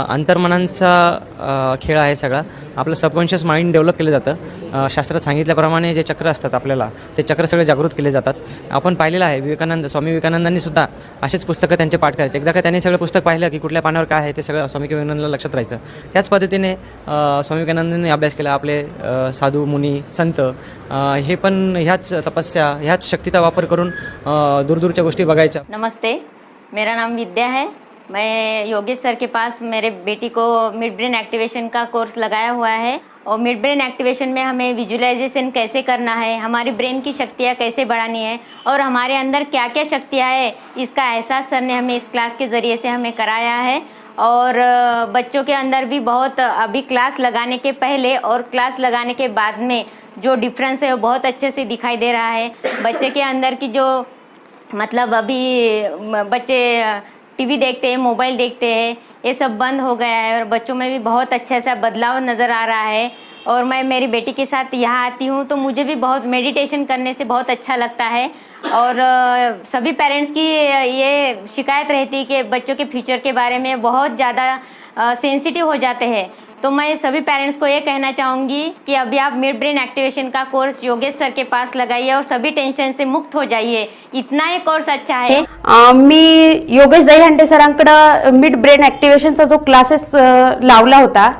अंतर्मनांचा खेळ आहे सगळा. आपलं सबकॉन्शियस माइंड डेव्हलप केलं जातं. शास्त्रात सांगितल्याप्रमाणे जे चक्र असतात आपल्याला, ते चक्र सगळे जागृत केले जातात. आपण पाहिलेलं आहे स्वामी विवेकानंदांनी सुद्धा असेच पुस्तकं त्यांचे पाठ करायचे. एकदा का त्यांनी सगळं पुस्तक पाहिलं की कुठल्या पानावर काय आहे ते सगळं स्वामी विवेकानंदांना लक्षात राहायचं. त्याच पद्धतीने स्वामी विवेकानंदांनी अभ्यास केला. आपले साधू मुनी संत हे पण ह्याच तपस्या, ह्याच शक्तीचा वापर करून दूरदूरच्या गोष्टी बघायच्या. नमस्ते, मेरा नाम विद्या है. मैं योगेश सर के पास मेरे बेटी को मिड ब्रेन एक्टिवेशन का कोर्स लगाया हुआ है और मिड ब्रेन एक्टिवेशन में हमें विजुअलाइजेशन कैसे करना है, हमारी ब्रेन की शक्तियाँ कैसे बढ़ानी है और हमारे अंदर क्या क्या शक्तियाँ है, इसका एहसास सर ने हमें इस क्लास के ज़रिए से हमें कराया है. और बच्चों के अंदर भी बहुत अभी क्लास लगाने के पहले और क्लास लगाने के बाद में जो डिफरेंस है वो बहुत अच्छे से दिखाई दे रहा है. बच्चे के अंदर की जो मतलब अभी बच्चे TV देखते हैं, मोबाइल देखते हैं, ये सब बंद हो गया है और बच्चों में भी बहुत अच्छा सा बदलाव नज़र आ रहा है. और मैं मेरी बेटी के साथ यहाँ आती हूँ तो मुझे भी बहुत मेडिटेशन करने से बहुत अच्छा लगता है. और सभी पेरेंट्स की ये शिकायत रहती है कि बच्चों के फ्यूचर के बारे में बहुत ज़्यादा सेंसिटिव हो जाते हैं. तो मैं सभी पेरेंट्स को ये कहना चाहूँगी कि अभी आप मिड ब्रेन एक्टिवेशन का कोर्स योगेश सर के पास लगाइए और सभी टेंशन से मुक्त हो जाइए. इतना ये कोर्स अच्छा है. मी योगेश दहीहंडे सरांकडे मिड ब्रेन ॲक्टिवेशनचा जो क्लासेस लावला होता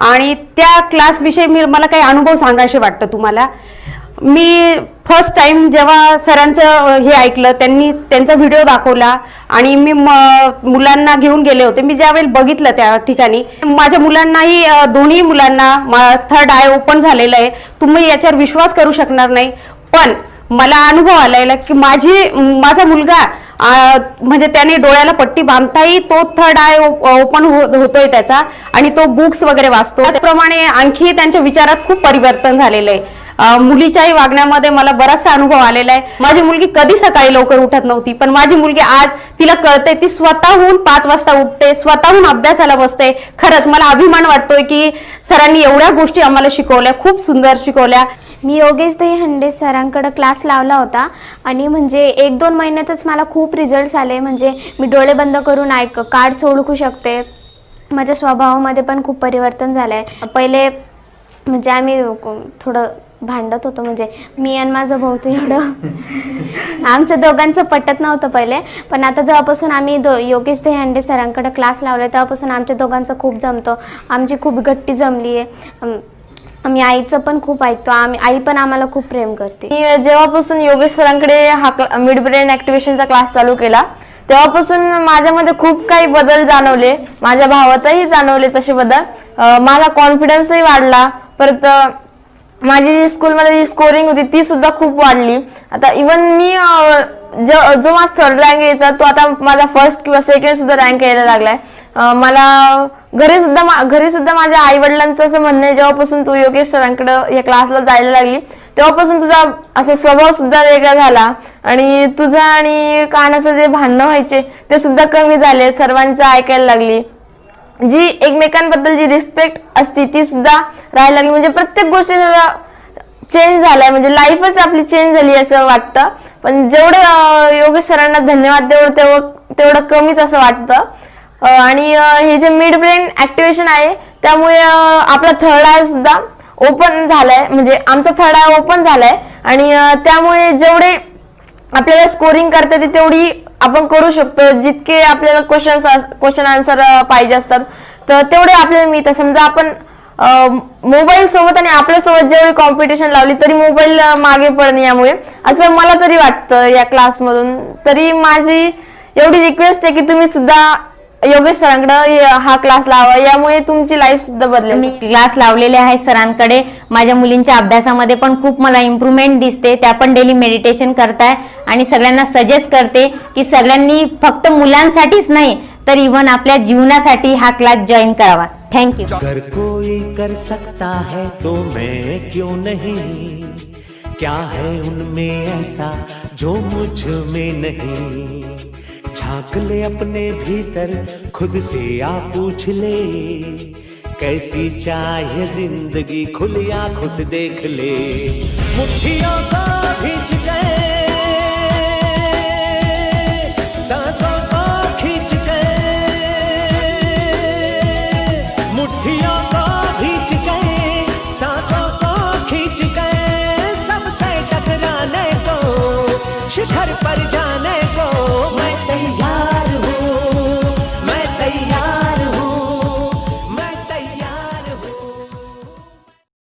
आणि त्या क्लासविषयी मला काही अनुभव सांगायचे वाटतं तुम्हाला. मी फर्स्ट टाइम जेव्हा सरांचं हे ऐकलं, त्यांचा व्हिडिओ दाखवला आणि मी मुलांना घेऊन गेले होते. मी ज्यावेळी बघितलं त्या ठिकाणी माझ्या मुलांनाही, दोन्ही मुलांना थर्ड आय ओपन झालेलं आहे. तुम्ही याच्यावर विश्वास करू शकणार नाही. पण मला अनुभव आलेला की माझा मुलगा म्हणजे त्याने डोळ्याला पट्टी बांधताही तो थर्ड आय ओपन होतोय त्याचा आणि तो बुक्स वगैरे वाचतो. त्याचप्रमाणे आणखी त्यांच्या विचारात खूप परिवर्तन झालेलं आहे. मुलीच्याही वागण्यामध्ये मला बराचसा अनुभव आलेला आहे. माझी मुलगी कधी सकाळी लवकर उठत नव्हती, पण माझी मुलगी आज तिला कळते, ती स्वतःहून 5 वाजता उठते, स्वतःहून अभ्यासाला बसते. खरंच मला अभिमान वाटतोय की सरांनी एवढ्या गोष्टी आम्हाला शिकवल्या, खूप सुंदर शिकवल्या. मी योगेश दहीहंडे सरांकडे क्लास लावला होता आणि म्हणजे 1-2 महिन्यातच मला खूप रिझल्ट्स आले. म्हणजे मी डोळे बंद करून कार्ड्स ओळखू शकते. माझ्या स्वभावामध्ये पण खूप परिवर्तन झालं आहे. पहिले म्हणजे आम्ही थोडं भांडत होतो, म्हणजे मी आणि माझं भाऊ ते एवढं आमचं दोघांचं पटत नव्हतं पहिले. पण आता जेव्हापासून आम्ही योगेश दहीहंडे सरांकडे क्लास लावला तेव्हापासून आमच्या दोघांचं खूप जमतं. आमची खूप गट्टी जमली आहे. आम्ही आईचं पण खूप ऐकतो. आई पण आम्हाला खूप प्रेम करते. मी जेव्हापासून योगेश सरांकडे हा मिड ब्रेन ॲक्टिवेशनचा क्लास चालू केला तेव्हापासून माझ्यामध्ये खूप काही बदल जाणवले. माझ्या भावातही जाणवले तसे बदल. माझा कॉन्फिडन्सही वाढला. परत माझी स्कूलमध्ये जी स्कोरिंग होती ती सुद्धा खूप वाढली. आता इवन मी जो माझा थर्ड रँक यायचा तो आता माझा फर्स्ट किंवा सेकंड सुद्धा रँक यायला लागलाय. मला घरी सुद्धा माझ्या आई वडिलांचं असं म्हणणं आहे, जेव्हापासून तू योगेश सरांकडे या क्लासला जायला लागली तेव्हापासून तुझा असा स्वभाव सुद्धा वेगळा झाला आणि तुझा आणि कानाचं जे भांडणं व्हायचे ते सुद्धा कमी झाले. सर्वांचं ऐकायला लागली. जी एकमेकांबद्दल जी रिस्पेक्ट असती ती सुद्धा राहायला लागली. म्हणजे प्रत्येक गोष्टीचा चेंज झालाय. म्हणजे लाईफच आपली चेंज झाली असं वाटतं. पण जेवढं योगेश सरांना धन्यवाद तेवढं कमीच असं वाटतं. आणि हे जे मिड ब्रेन ॲक्टिवेशन आहे त्यामुळे आपला थर्ड आय सुद्धा ओपन झालाय. म्हणजे आमचा थर्ड आय ओपन झालाय आणि त्यामुळे जेवढे आपल्याला स्कोरिंग करता येते तेवढी आपण करू शकतो. जितके आपल्याला क्वेश्चन आन्सर पाहिजे असतात तर तेवढे आपल्याला मिळतात. समजा आपण मोबाईल सोबत आणि आपल्यासोबत जेवढी कॉम्पिटिशन लावली तरी मोबाईल मागे पडणे यामुळे असं मला तरी वाटतं या क्लासमधून. तरी माझी एवढी रिक्वेस्ट आहे की तुम्ही सुद्धा योगेश सरांकडे हा क्लास लावा, यामुळे तुमची लाईफ सुद्धा बदलेल. मी क्लास लावलेले आहे सरांकडे. माझ्या मुलींच्या अभ्यासामध्ये पण खूप मला इम्प्रूव्हमेंट दिसते. त्या पण डेली मेडिटेशन करताय आणि सगळ्यांना सजेस्ट करते की सगळ्यांनी फक्त मुलांसाठीच नाही तर इव्हन आपल्या जीवनासाठी हा क्लास जॉईन करावा. थँक्यू. अगर कोई कर सकता है तो मैं क्यों नहीं, क्या है उनमें ऐसा जो मुझ में नहीं. झांक ले अपने भीतर खुद से आ पूछ ले, कैसी चाहे जिंदगी खुली आंखों से देख ले. मुट्ठियों को भींच गए